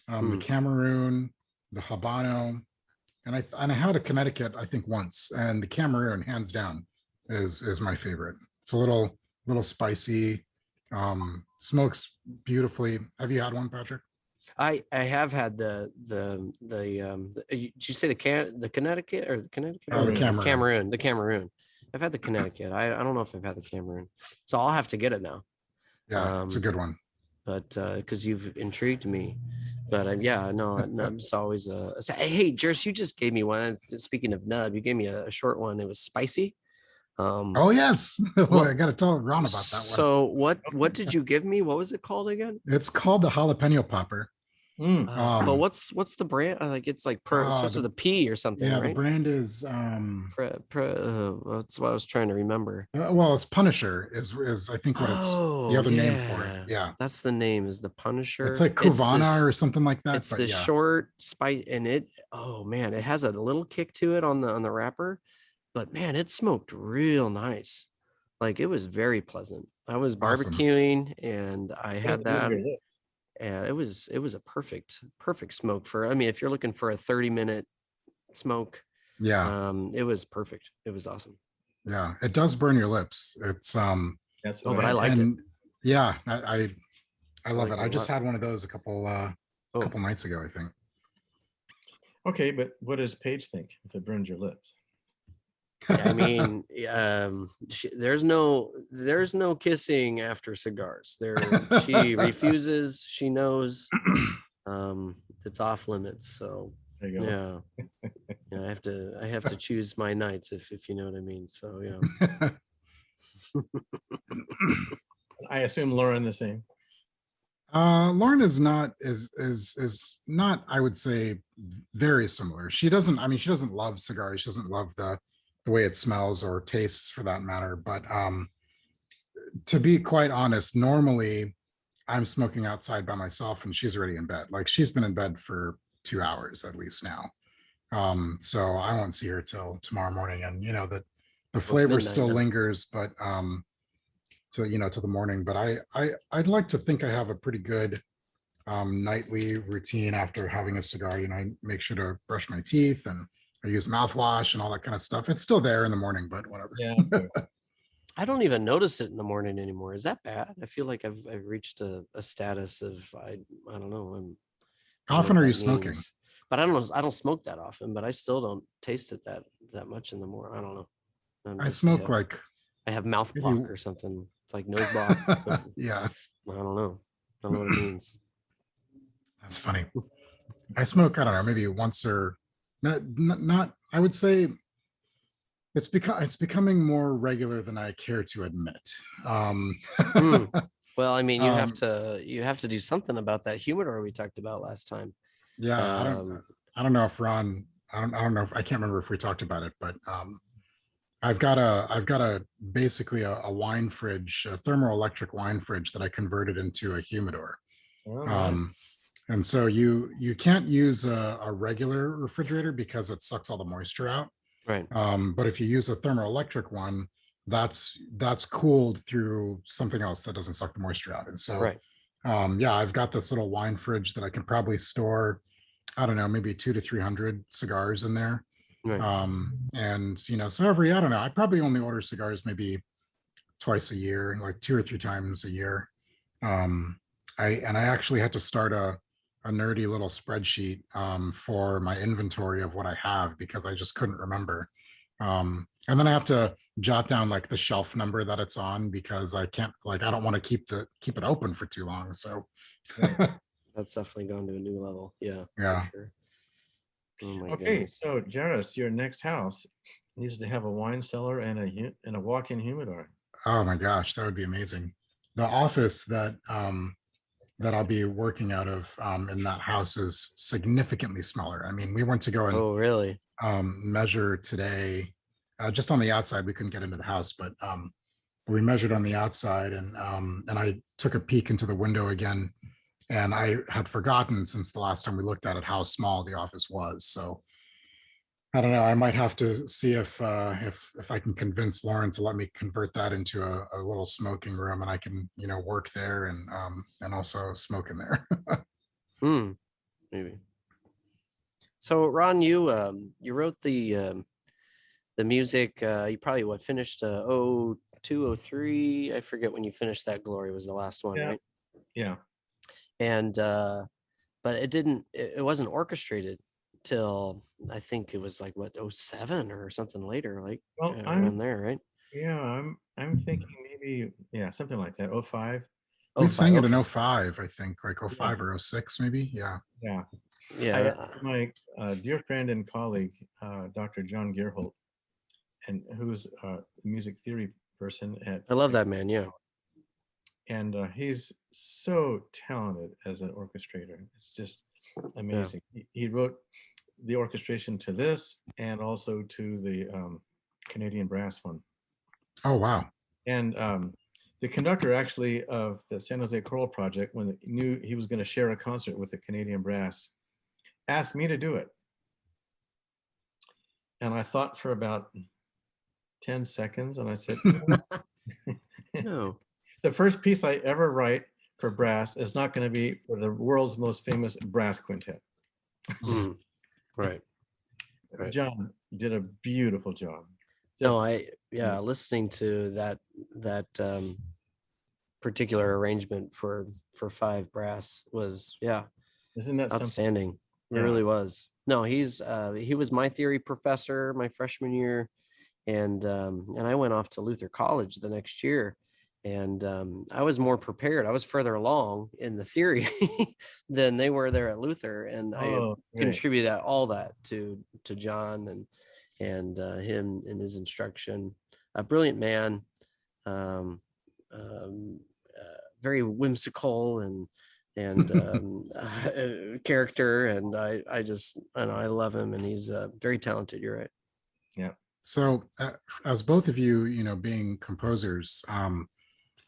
the Cameroon, the Habano, and I had a Connecticut, I think, once, and the Cameroon, hands down, is my favorite. It's a little spicy, smokes beautifully. Have you had one, Patrick? I have had the did you say the Connecticut or the Connecticut? Oh, the Cameroon. The Cameroon. I've had the Connecticut. I don't know if I've had the Cameroon, so I'll have to get it now. Yeah, it's a good one. But because you've intrigued me. But yeah, no, nub's always hey, Jaress, you just gave me one. Speaking of nub, you gave me a short one. It was spicy. Oh yes. Well, I got to tell Ron about that one. So what did you give me? What was it called again? It's called the jalapeno popper. But what's the brand? Like it's like starts with a P or something. Yeah, right? The brand is that's what I was trying to remember. Well, it's Punisher is I think what it's the other name for it. Yeah, that's the name, is the Punisher. It's like Kuvana or something like that. It's the short spice, and it it has a little kick to it on the wrapper, but man, it smoked real nice. Like it was very pleasant. I was barbecuing and I had that. And it was a perfect smoke for, I mean, if you're looking for a 30-minute smoke, it was perfect. It was awesome. Yeah, it does burn your lips. It's but I liked it. Yeah, I love it. I just had one of those a couple nights ago, I think. Okay, but what does Paige think if it burns your lips? I mean, there's no kissing after cigars. She refuses. She knows it's off limits. So yeah, I have to choose my nights if you know what I mean. So yeah. I assume Lauren the same. Lauren is not not, I would say, very similar. She doesn't love cigars. She doesn't love the way it smells or tastes, for that matter. But to be quite honest, normally I'm smoking outside by myself and she's already in bed. Like she's been in bed for 2 hours at least now. So I won't see her till tomorrow morning. And the flavor still lingers, but to the morning. But I'd like to think I have a pretty good nightly routine after having a cigar. I make sure to brush my teeth and I use mouthwash and all that kind of stuff. It's still there in the morning, but whatever. Yeah. I don't even notice it in the morning anymore. Is that bad? I feel like I've reached a status of I don't know. How often are you smoking? But I don't know. I don't smoke that often, but I still don't taste it that much in the morning. I don't know. I smoke I have mouth block or something. It's like nose block. Yeah. I don't know. I don't know what it means. That's funny. I smoke, I don't know, maybe once or not. I would say it's becoming more regular than I care to admit. Well, I mean, you have to do something about that humidor we talked about last time. Yeah, I don't know if Ron, I don't know if I can't remember if we talked about it, but I've got a basically a wine fridge, a thermoelectric wine fridge that I converted into a humidor. And so you can't use a regular refrigerator because it sucks all the moisture out. Right. But if you use a thermoelectric one, that's cooled through something else that doesn't suck the moisture out. And so, I've got this little wine fridge that I can probably store, I don't know, maybe 200 to 300 cigars in there. Right. And so every, I don't know, I probably only order cigars maybe twice a year, like 2 or 3 times a year. I actually had to start a nerdy little spreadsheet for my inventory of what I have because I just couldn't remember. And then I have to jot down like the shelf number that it's on because I can't, like, I don't want to keep it open for too long. So that's definitely gone to a new level. Yeah. Yeah. Sure. Oh my Okay, goodness. so Jaress, your next house needs to have a wine cellar and a walk-in humidor. Oh my gosh, that would be amazing. The office that I'll be working out of in that house is significantly smaller. I mean, we went to go and Oh, really? Measure today, just on the outside. We couldn't get into the house, but we measured on the outside, and I took a peek into the window again, And I had forgotten since the last time we looked at it how small the office was. So I don't know. I might have to see if I can convince Lauren to let me convert that into a little smoking room, and I can work there and also smoke in there. Maybe. So Ron, you wrote the music. You probably finished 02, 03. I forget when you finished that. Gloria was the last one, right? Yeah. And but it wasn't orchestrated till I think it was like 07 or something later, like around there, right? Yeah, I'm thinking maybe something like that. 05. We sang it okay. in 05, I think, like 05 or 06 maybe. Yeah. I asked my dear friend and colleague, Dr. John Gearholt, and who's a music theory person I love that man. Yeah. And he's so talented as an orchestrator. It's just amazing. Yeah. He wrote the orchestration to this and also to the Canadian brass one. Oh, wow. And the conductor actually of the San Jose Choral Project, when he knew he was going to share a concert with the Canadian brass, asked me to do it. And I thought for about 10 seconds and I said, no. The first piece I ever write for brass is not going to be for the world's most famous brass quintet. Right. John did a beautiful job. Listening to that particular arrangement for 5 brass was isn't that outstanding? It really was. No, he was my theory professor my freshman year, and I went off to Luther College the next year. And I was more prepared. I was further along in the theory than they were there at Luther, and I contribute all that to John and him in his instruction. A brilliant man, very whimsical and character, and I love him, and he's very talented. You're right. Yeah. So as both of you, being composers,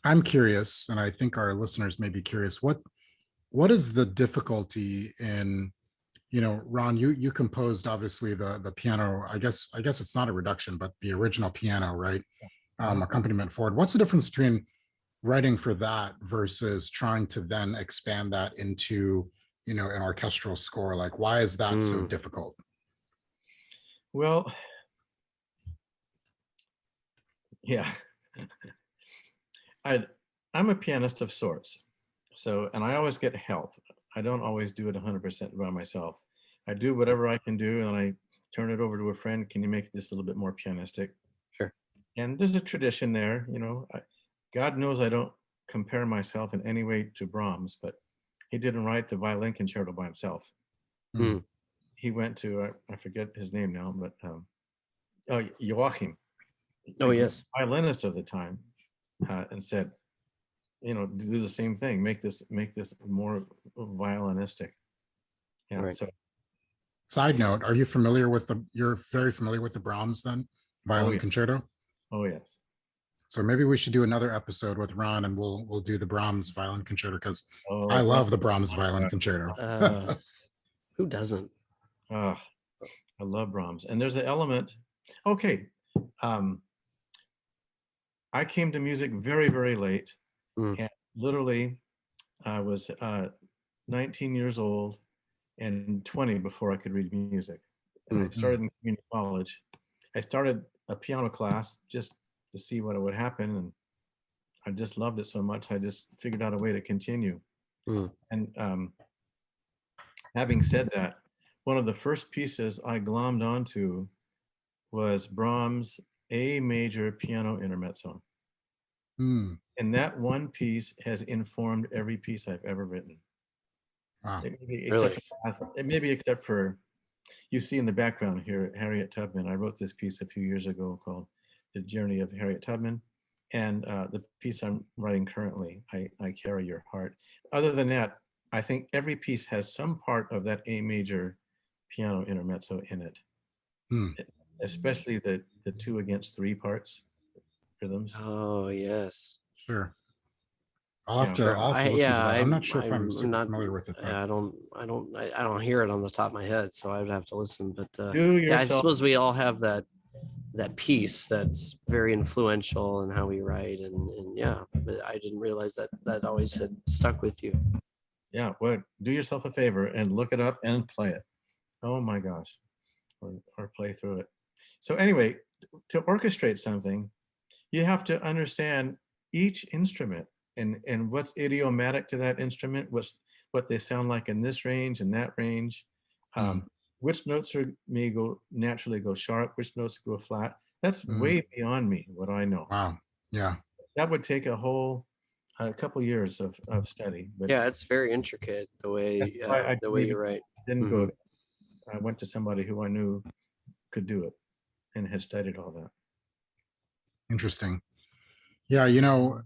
I'm curious, and I think our listeners may be curious, what is the difficulty in, Ron, you composed obviously the piano, I guess it's not a reduction, but the original piano, right? Accompaniment for it. What's the difference between writing for that versus trying to then expand that into, an orchestral score? Like, why is that so difficult? Well, yeah. I'm a pianist of sorts. So, and I always get help. I don't always do it 100% by myself. I do whatever I can do, and I turn it over to a friend. Can you make this a little bit more pianistic? Sure. And there's a tradition there, God knows I don't compare myself in any way to Brahms, but he didn't write the violin concerto by himself. He went to, I forget his name now, but Joachim. Yes. Violinist of the time, and said, do the same thing. Make this more violinistic. Yeah. Right. So, side note: Are you familiar with you're very familiar with the Brahms then violin concerto? Oh yes. So maybe we should do another episode with Ron, and we'll do the Brahms violin concerto, because I love the Brahms violin concerto. Who doesn't? I love Brahms, and there's an element. Okay. I came to music very, very late. And literally, I was 19 years old and 20 before I could read music. And I started in community college. I started a piano class just to see what would happen. And I just loved it so much, I just figured out a way to continue. And having said that, one of the first pieces I glommed onto was Brahms' A major piano intermezzo. And that one piece has informed every piece I've ever written. Wow. Maybe except for, you see in the background here, Harriet Tubman. I wrote this piece a few years ago called The Journey of Harriet Tubman. And the piece I'm writing currently, I Carry Your Heart. Other than that, I think every piece has some part of that A major piano intermezzo in it. Especially the 2-against-3 parts, rhythms. Oh yes. Sure. I'll have to listen to that. I'm not sure if I'm super not. familiar with it, but I don't hear it on the top of my head, so I would have to listen. But Do yeah, I yourself. suppose we all have that piece that's very influential in how we write, and yeah, but I didn't realize that always had stuck with you. Yeah, well, do yourself a favor and look it up and play it. Oh my gosh, or play through it. So anyway, to orchestrate something, you have to understand each instrument and what's idiomatic to that instrument, what they sound like in this range and that range, which notes naturally go sharp, which notes go flat. That's way beyond me, what I know. Wow. Yeah. That would take a couple years of study. But yeah, it's very intricate the way you write. Didn't go there. I went to somebody who I knew could do it and had studied all that. Interesting. Yeah, you know,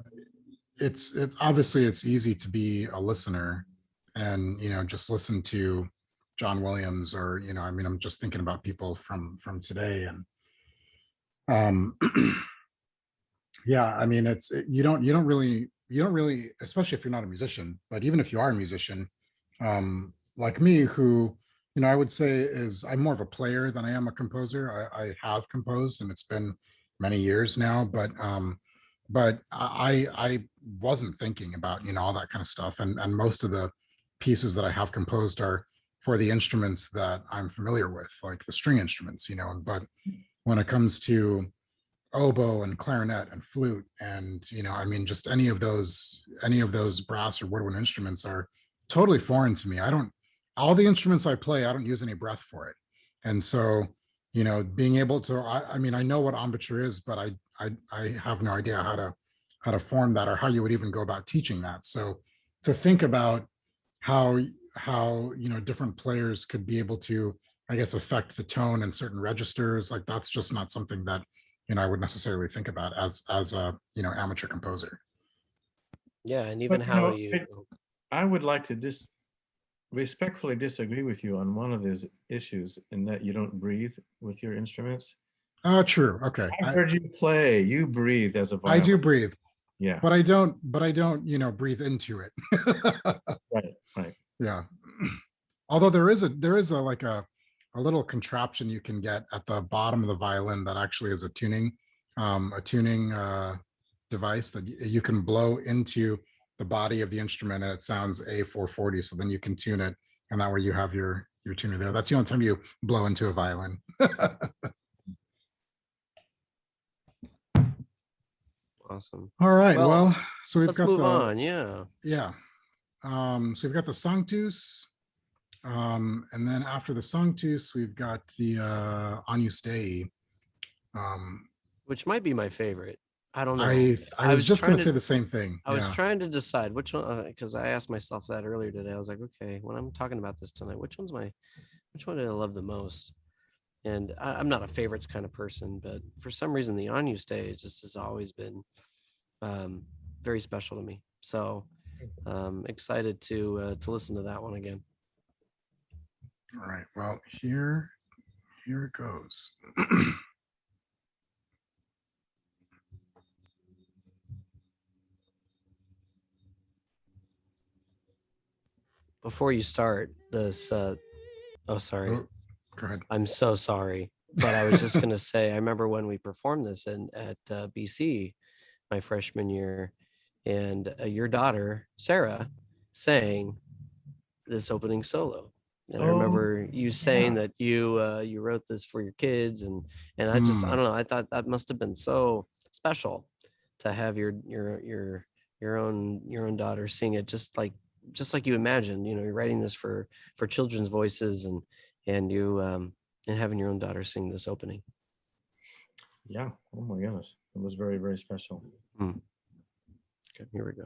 it's obviously it's easy to be a listener and, you know, just listen to John Williams, or, you know, I mean, I'm just thinking about people from today, and yeah, I mean, you don't really, especially if you're not a musician, but even if you are a musician, like me, who, you know, I would say I'm more of a player than I am a composer. I have composed, and it's been many years now, but I wasn't thinking about, you know, all that kind of stuff, and most of the pieces that I have composed are for the instruments that I'm familiar with, like the string instruments, you know. But when it comes to oboe and clarinet and flute, and, you know, I mean, just any of those brass or woodwind instruments are totally foreign to me. All the instruments I play, I don't use any breath for it. And so, you know, being able to, I mean, I know what embouchure is, but I have no idea how to form that, or how you would even go about teaching that. So to think about how, you know, different players could be able to, I guess, affect the tone in certain registers, like, that's just not something that, you know, I would necessarily think about as a, you know, amateur composer. Yeah, and even But, how I would like to respectfully disagree with you on one of these issues, in that you don't breathe with your instruments. True. Okay. I heard you play. You breathe as a violin. I do breathe. Yeah. But I don't, you know, breathe into it. Right. Yeah. Although there is a like a little contraption you can get at the bottom of the violin that actually is a tuning device that you can blow into the body of the instrument, and it sounds A440. So then you can tune it, and that way you have your tuner there. That's the only time you blow into a violin. Awesome. All right. Well, so we've got move on. Yeah. So we've got the Sanctus, and then after the Sanctus, we've got the Agnus Dei, which might be my favorite. I don't know. I was just going to say the same thing. I was trying to decide which one, because I asked myself that earlier today. I was like, okay, when I'm talking about this tonight, which one did I love the most? And I'm not a favorites kind of person, but for some reason, the Agnus Dei just has always been very special to me. So excited to listen to that one again. All right. Well, here it goes. Before you start this, oh, sorry. Oh, go ahead. I'm so sorry. But I was just going to say, I remember when we performed this at BC my freshman year, and your daughter, Sarah, sang this opening solo. And I remember you saying that you wrote this for your kids, and I just I don't know, I thought that must have been so special to have your own daughter sing it, just like you imagined. You know, you're writing this for children's voices, and you and having your own daughter sing this opening. Yeah. Oh my goodness, it was very, very special. Okay, here we go.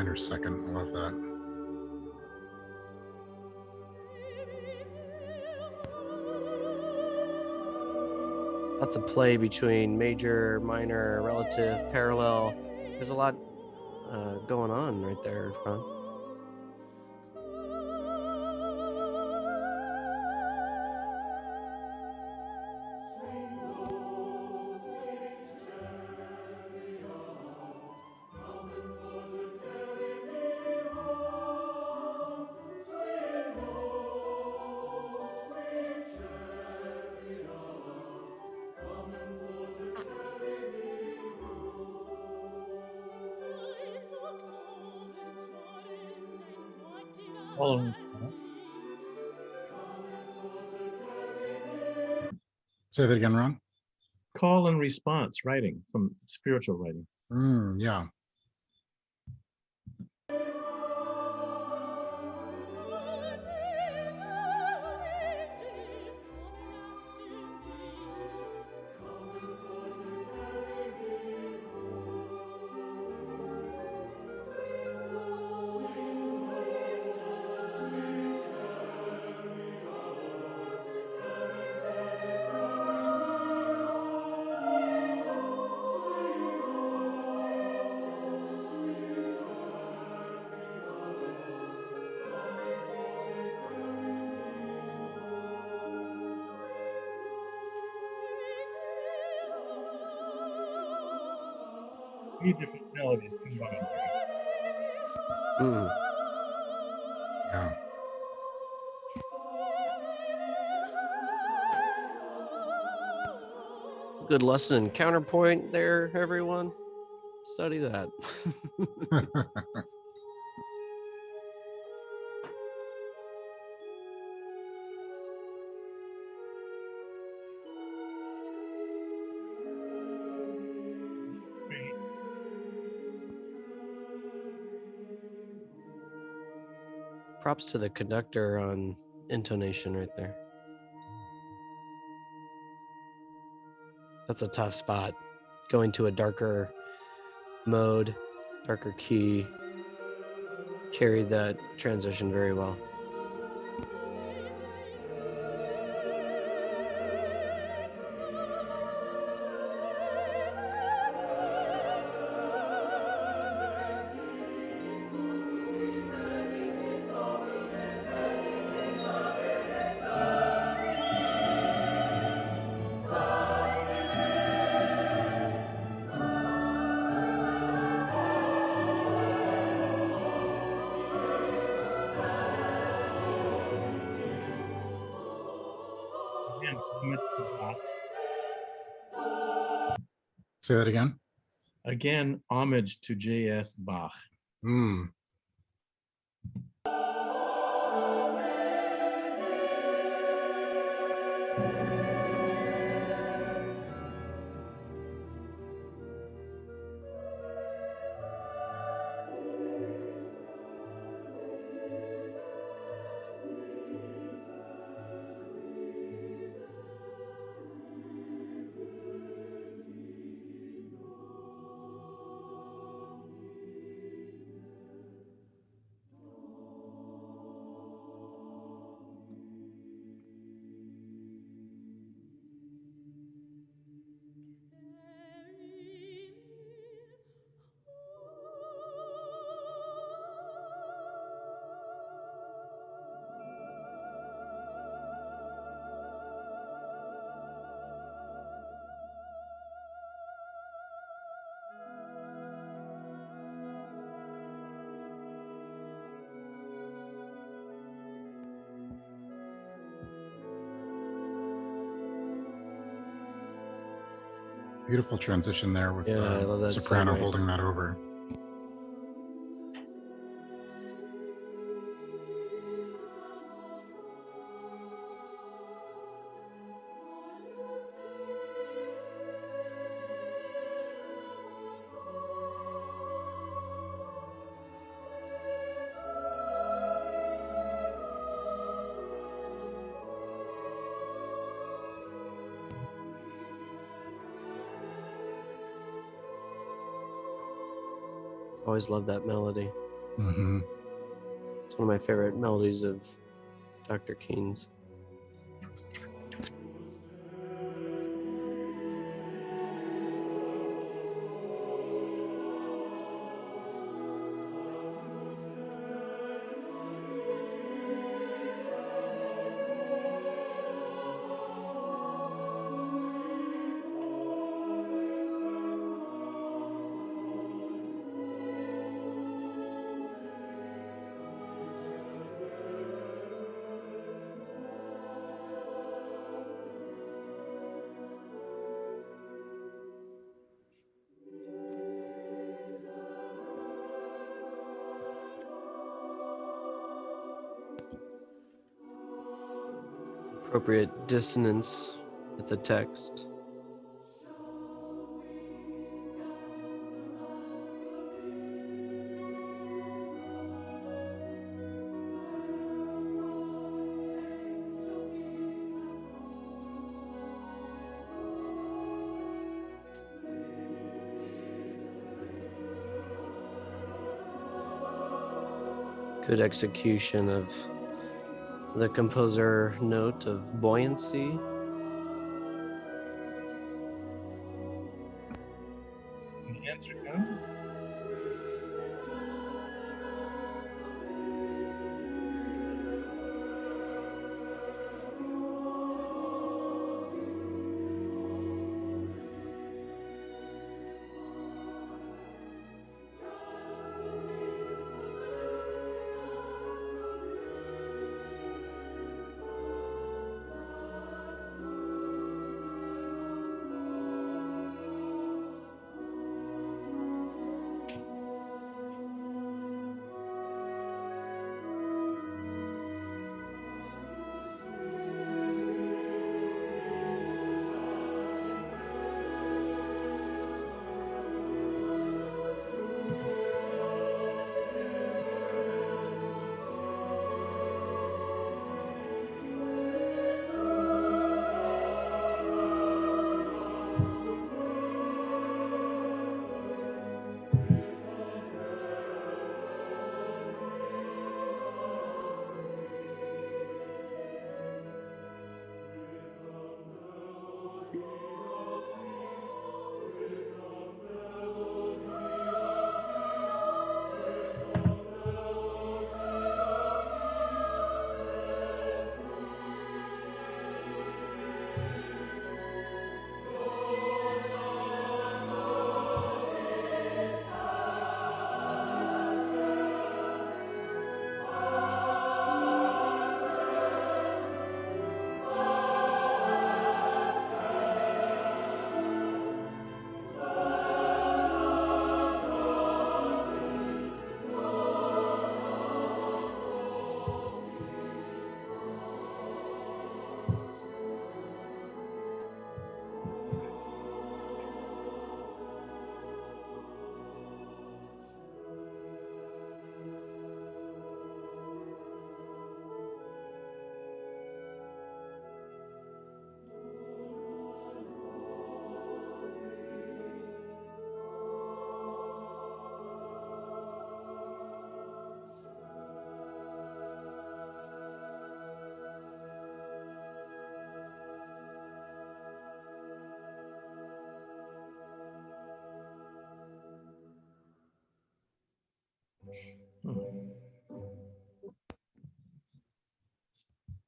minor second. I love that. Lots of play between major, minor, relative, parallel. There's a lot going on right there, Ron. Say that again, Ron. Call and response writing from spiritual writing. Yeah. Three different melodies combined. Yeah. It's a good lesson in counterpoint there, everyone. Study that. Props to the conductor on intonation right there. That's a tough spot. Going to a darker mode, darker key, carried that transition very well. Say that again. Again, homage to J.S. Bach. Beautiful transition there with I love that soprano segue. holding that over. Always love that melody. Hmm. It's one of my favorite melodies of Dr. Kean's. Appropriate dissonance with the text. Good execution of the composer note of buoyancy. And the answer comes.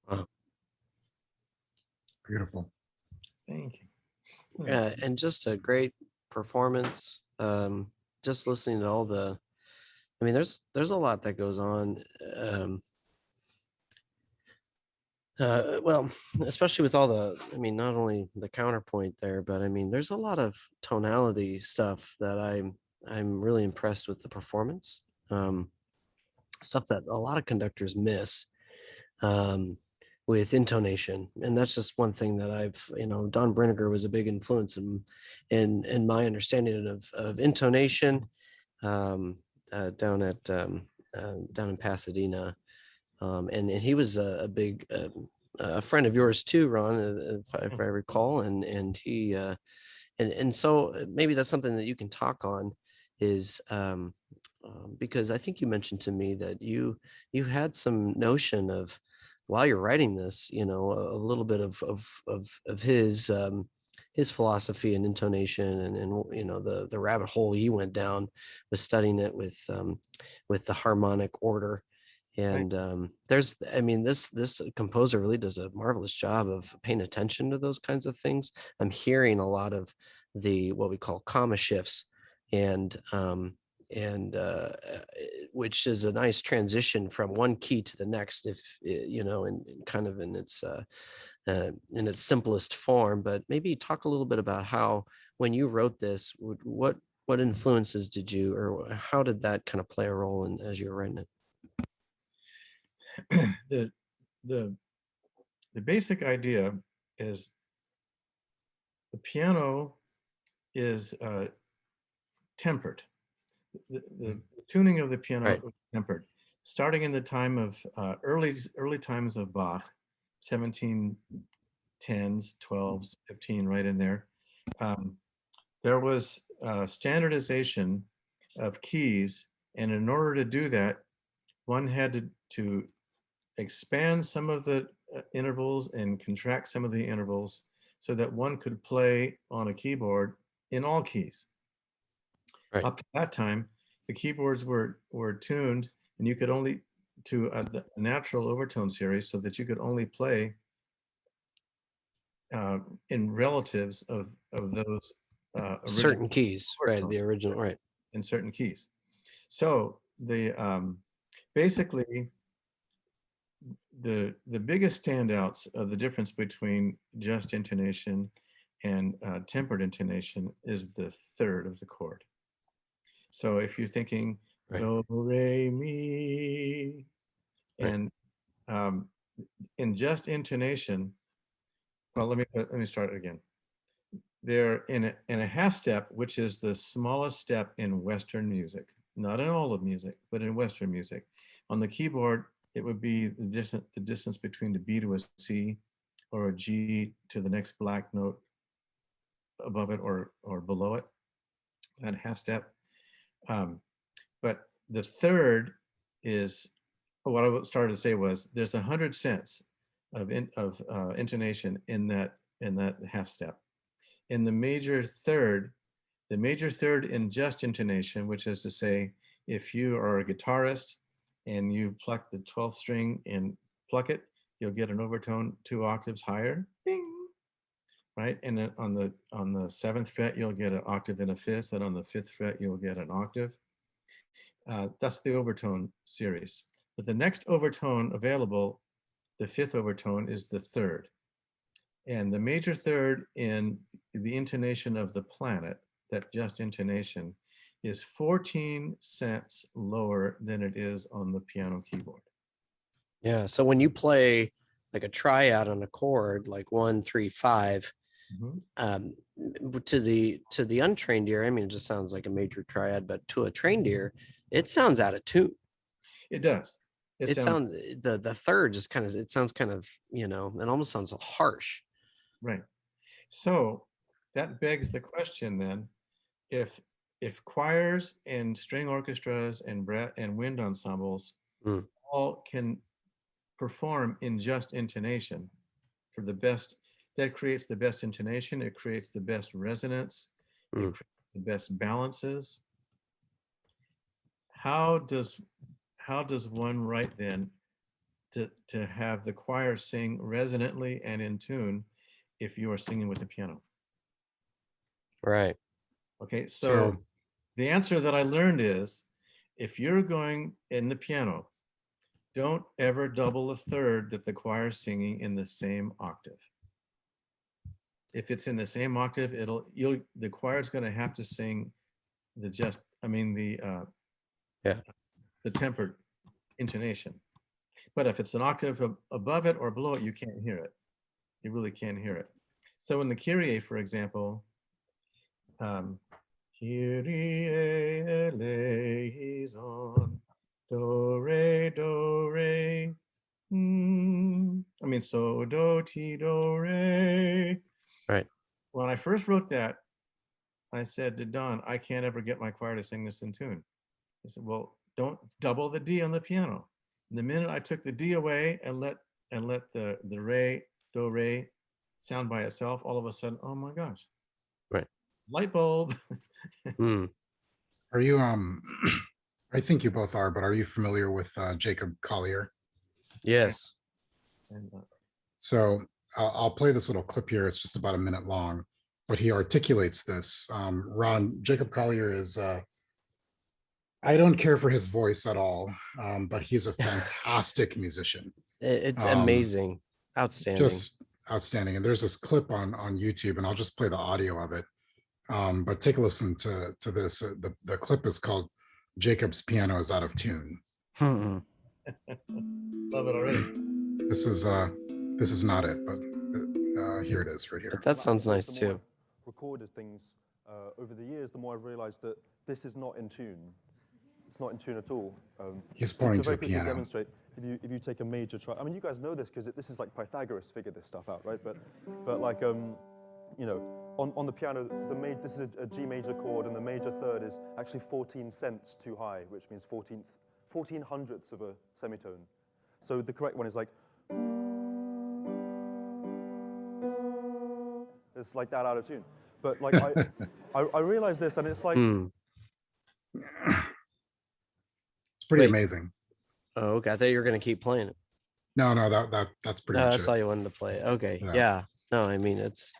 Wow. Beautiful. Thank you. And just a great performance. Just listening to all the, I mean, there's a lot that goes on. Well, especially with all the, I mean, not only the counterpoint there, but I mean, there's a lot of tonality stuff that I'm really impressed with the performance. Stuff that a lot of conductors miss with intonation, and that's just one thing that Don Brenniger was a big influence in my understanding of intonation down in Pasadena. And he was a big a friend of yours too, Ron, if I recall, and he and so maybe that's something that you can talk on is because I think you mentioned to me that you had some notion of, while you're writing this, you know, a little bit of his philosophy and intonation, and you know, the rabbit hole you went down was studying it with the harmonic order. And there's, I mean, this composer really does a marvelous job of paying attention to those kinds of things. I'm hearing a lot of the what we call comma shifts, and which is a nice transition from one key to the next, if you know, and kind of in its simplest form. But maybe talk a little bit about how, when you wrote this, what influences did you, or how did that kind of play a role in as you were writing it? The basic idea is the piano is tempered. The tuning of the piano is tempered, starting in the time of early times of Bach, 1710s, 12s, 15, right in there. There was standardization of keys, and in order to do that, one had to expand some of the intervals and contract some of the intervals so that one could play on a keyboard in all keys. Right. Up to that time, the keyboards were tuned, and you could only to a natural overtone series, so that you could only play in relatives of those certain keys, right? The original, right? In certain keys. So the basically the biggest standouts of the difference between just intonation and tempered intonation is the third of the chord. So if you're thinking do, re, mi, and in just intonation, well, let me start it again. They're in a half step, which is the smallest step in Western music, not in all of music, but in Western music. On the keyboard, it would be the distance between the B to a C, or a G to the next black note above it or below it, that half step. But the third is, what I started to say was, there's 100 cents of intonation in that half step. In the major third in just intonation, which is to say, if you are a guitarist and you pluck the 12th string and pluck it, you'll get an overtone 2 octaves higher. Bing. Right? And then on the 7th fret, you'll get an octave and a fifth, and on the 5th fret, you'll get an octave. That's the overtone series. But the next overtone available, the 5th overtone, is the third. And the major third in the intonation of the planet, that just intonation, is 14 cents lower than it is on the piano keyboard. Yeah. So when you play like a triad on a chord, like 1, 3, 5, to the untrained ear, I mean, it just sounds like a major triad, but to a trained ear, it sounds out of tune. It does. It sounds, the third just kind of, it sounds kind of, you know, it almost sounds harsh. Right. So that begs the question then, if choirs and string orchestras and wind ensembles all can perform in just intonation for the best, that creates the best intonation, it creates the best resonance, it creates the best balances. How does one write then to have the choir sing resonantly and in tune if you are singing with the piano? Right. Okay, so the answer that I learned is, if you're going in the piano, don't ever double the third that the choir is singing in the same octave. If it's in the same octave, the choir's going to have to sing the tempered intonation. But if it's an octave above it or below it, you can't hear it. You really can't hear it. So in the Kyrie, for example, Kyrie eleison, do re, so do ti do re. Right. When I first wrote that, I said to Don, I can't ever get my choir to sing this in tune. I said, well, don't double the D on the piano. And the minute I took the D away and let the re, do, re sound by itself, all of a sudden, oh my gosh. Right. Light bulb. Are you I think you both are, but are you familiar with Jacob Collier? Yes. And, So I'll play this little clip here. It's just about a minute long, but he articulates this. Ron, Jacob Collier is, I don't care for his voice at all, but he's a fantastic musician. It's amazing. Outstanding. Just outstanding. And there's this clip on YouTube, and I'll just play the audio of it. But take a listen to this. The clip is called "Jacob's Piano is Out of Tune." love it already. This is not it, but here it is right here. But that sounds nice too. Recorded things over the years, the more I've realized that this is not in tune. It's not in tune at all. He's pointing to a very quickly piano. Demonstrate, if you take a major I mean, you guys know this because this is like Pythagoras figured this stuff out, right? But like you know, on the piano, this is a G major chord, and the major third is actually 14 cents too high, which means 14 hundredths of a semitone. So the correct one is like, it's like that out of tune. But like I realized this, and it's like it's pretty amazing. Oh, okay. I thought you were going to keep playing it. No, that's pretty much that's it. all you wanted to play. Okay. Yeah. No, I mean, it's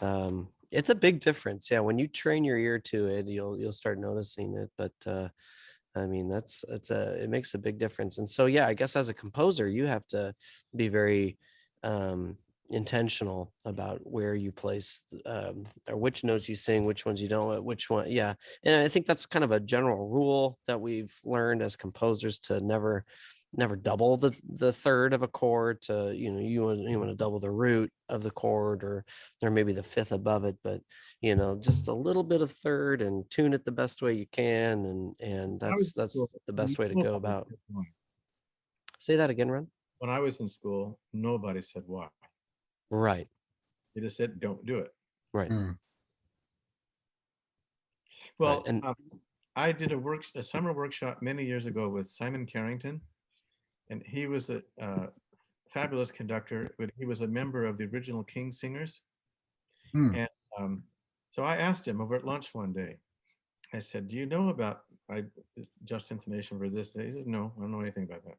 a big difference. Yeah. When you train your ear to it, you'll start noticing it. But I mean, it makes a big difference. And so, yeah, I guess as a composer, you have to be very intentional about where you place or which notes you sing, which ones you don't, which one. Yeah. And I think that's kind of a general rule that we've learned as composers, to never double the third of a chord. To, you want to double the root of the chord, or maybe the fifth above it, but just a little bit of third, and tune it the best way you can, and that's the best way to go about. Say that again, Ron. When I was in school, nobody said why. Right. They just said, don't do it. Right. Well, right. And I did a summer workshop many years ago with Simon Carrington, and he was a fabulous conductor, but he was a member of the original King Singers. And so I asked him over at lunch one day, I said, do you know about just intonation for this? He said, no, I don't know anything about that.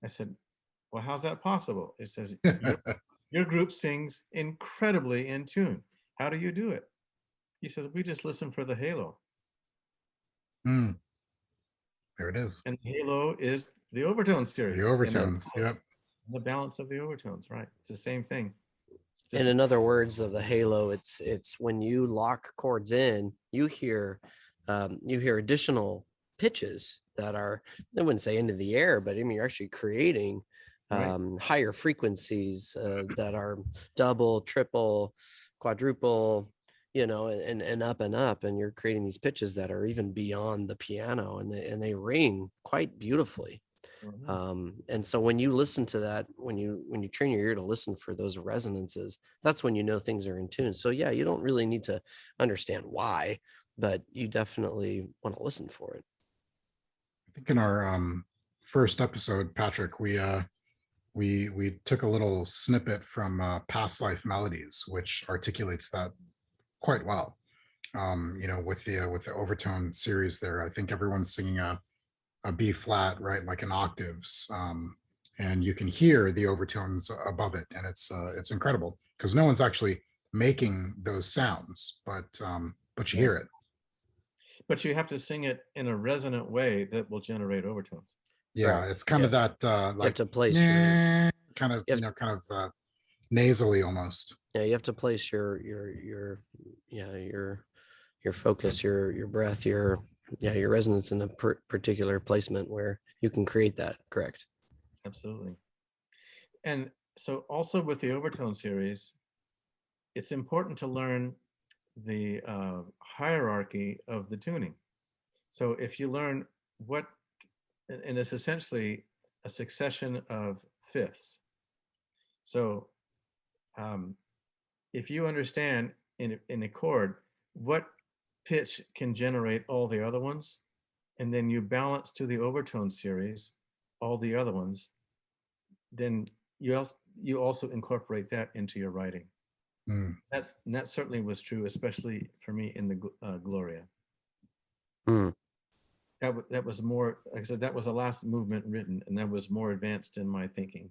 I said, well, how's that possible? He says, your group sings incredibly in tune. How do you do it? He says, we just listen for the halo. There it is. And the halo is the overtone series. The overtones, yep. The balance of the overtones, right? It's the same thing. In other words, of the halo, it's when you lock chords in, you hear additional pitches that are, I wouldn't say into the air, but I mean, you're actually creating higher frequencies that are double, triple, quadruple, and up, and you're creating these pitches that are even beyond the piano, and they ring quite beautifully. And so when you listen to that, when you train your ear to listen for those resonances, that's when you know things are in tune. So yeah, you don't really need to understand why, but you definitely want to listen for it. I think in our first episode, Patrick, we took a little snippet from Past Life Melodies, which articulates that quite well. With the overtone series there, I think everyone's singing a B flat, right, like in octaves, and you can hear the overtones above it, and it's incredible because no one's actually making those sounds, but you hear it. But you have to sing it in a resonant way that will generate overtones. Yeah, right. It's kind of that like you have to place kind of nasally almost. Yeah, you have to place your focus, your breath, your resonance in a particular placement where you can create that. Correct. Absolutely. And so also with the overtone series, it's important to learn the hierarchy of the tuning. So if you learn and it's essentially a succession of fifths. So if you understand in a chord what pitch can generate all the other ones, and then you balance to the Overtone series, all the other ones, then you also incorporate that into your writing. Mm. That certainly was true, especially for me in the Gloria. Mm. That was more, like I said, that was the last movement written, and that was more advanced in my thinking.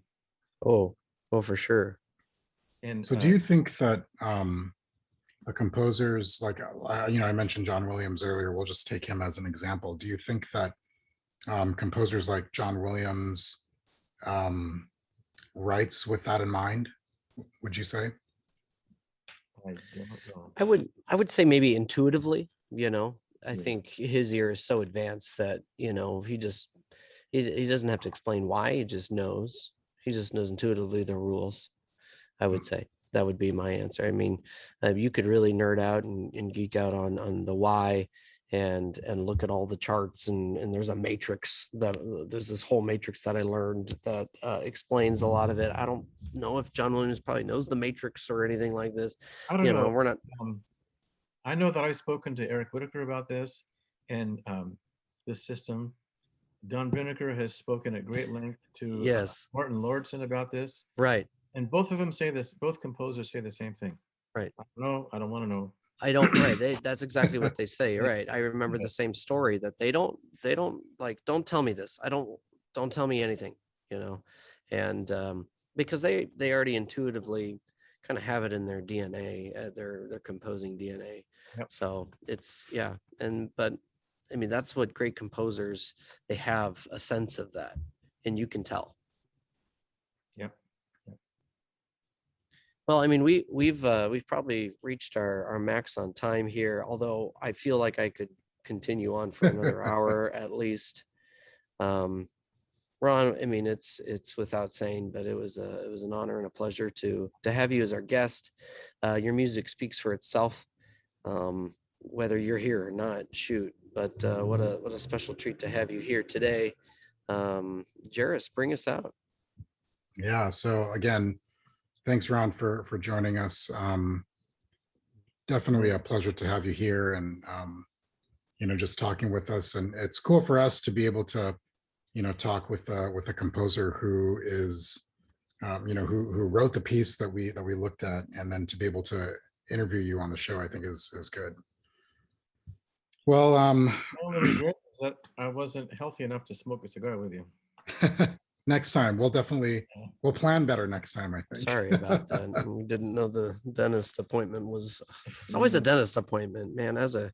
Oh, for sure. And So do you think that the composers, like, I mentioned John Williams earlier, we'll just take him as an example. Do you think that composers like John Williams writes with that in mind, would you say? I don't know. I would say maybe intuitively, I think his ear is so advanced that, he doesn't have to explain why, he just knows intuitively the rules. I would say that would be my answer. I mean, you could really nerd out and geek out on the why and look at all the charts, and there's a matrix there's this whole matrix that I learned that explains a lot of it. I don't know if John Williams probably knows the matrix or anything like this. I don't know. We're not. I know that I've spoken to Eric Whitaker about this and this system. Don Binnicker has spoken at great length to Yes. Martin Lordson about this. Right. And both of them say this, both composers say the same thing. Right. I don't know. I don't want to know. I don't, right. That's exactly what they say. Right. I remember the same story that they don't like, don't tell me this. Don't tell me anything, and because they already intuitively kind of have it in their DNA, their composing DNA. Yep. So it's, but I mean, that's what great composers, they have a sense of that, and you can tell. Yep. Well, I mean, we've probably reached our max on time here, although I feel like I could continue on for another hour at least. Ron, I mean, it's without saying, but it was an honor and a pleasure to have you as our guest. Your music speaks for itself, whether you're here or not. Shoot, but what a special treat to have you here today. Jaress, bring us out. Yeah. So again, thanks, Ron, for joining us. Definitely a pleasure to have you here, and just talking with us. And it's cool for us to be able to, talk with a composer who is, who wrote the piece that we looked at, and then to be able to interview you on the show, I think is good. Well, my only regret is that I wasn't healthy enough to smoke a cigar with you. Next time we'll plan better next time, I think. Sorry about that. We didn't know the dentist appointment was. It's always a dentist appointment, man. As a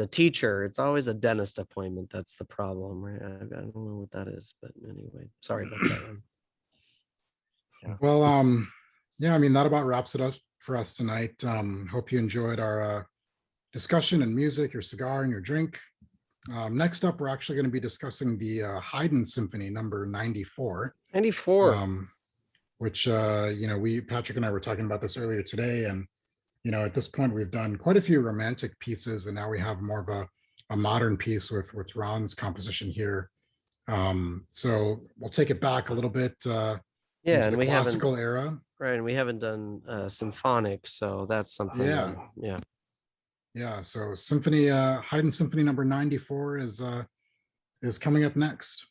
teacher, it's always a dentist appointment. That's the problem, right? I don't know what that is, but anyway, sorry about that one. Yeah. Well, yeah, I mean, that about wraps it up for us tonight. Hope you enjoyed our discussion and music, your cigar and your drink. Next up, we're actually going to be discussing the Haydn Symphony number 94. 94. Which, Patrick and I were talking about this earlier today. And, at this point, we've done quite a few romantic pieces, and now we have more of a modern piece with Ron's composition here. So we'll take it back a little bit. And the we classical era. Right. And we haven't done symphonic. So that's something. Yeah. Yeah, so Symphony, Haydn Symphony number 94 is coming up next.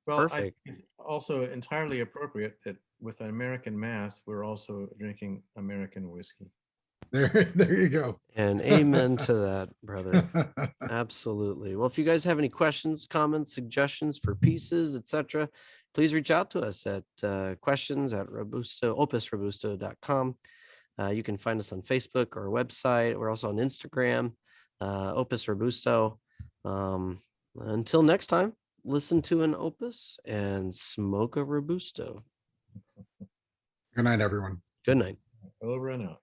Well, perfect. It's also entirely appropriate that with an American Mass, we're also drinking American whiskey. There you go. And amen to that, brother. Absolutely. Well, if you guys have any questions, comments, suggestions for pieces, etc., please reach out to us at questions@opusrobusto.com. You can find us on Facebook or website. We're also on Instagram, Opus Robusto. Until next time, listen to an opus and smoke a Robusto. Good night, everyone. Good night. Over and out.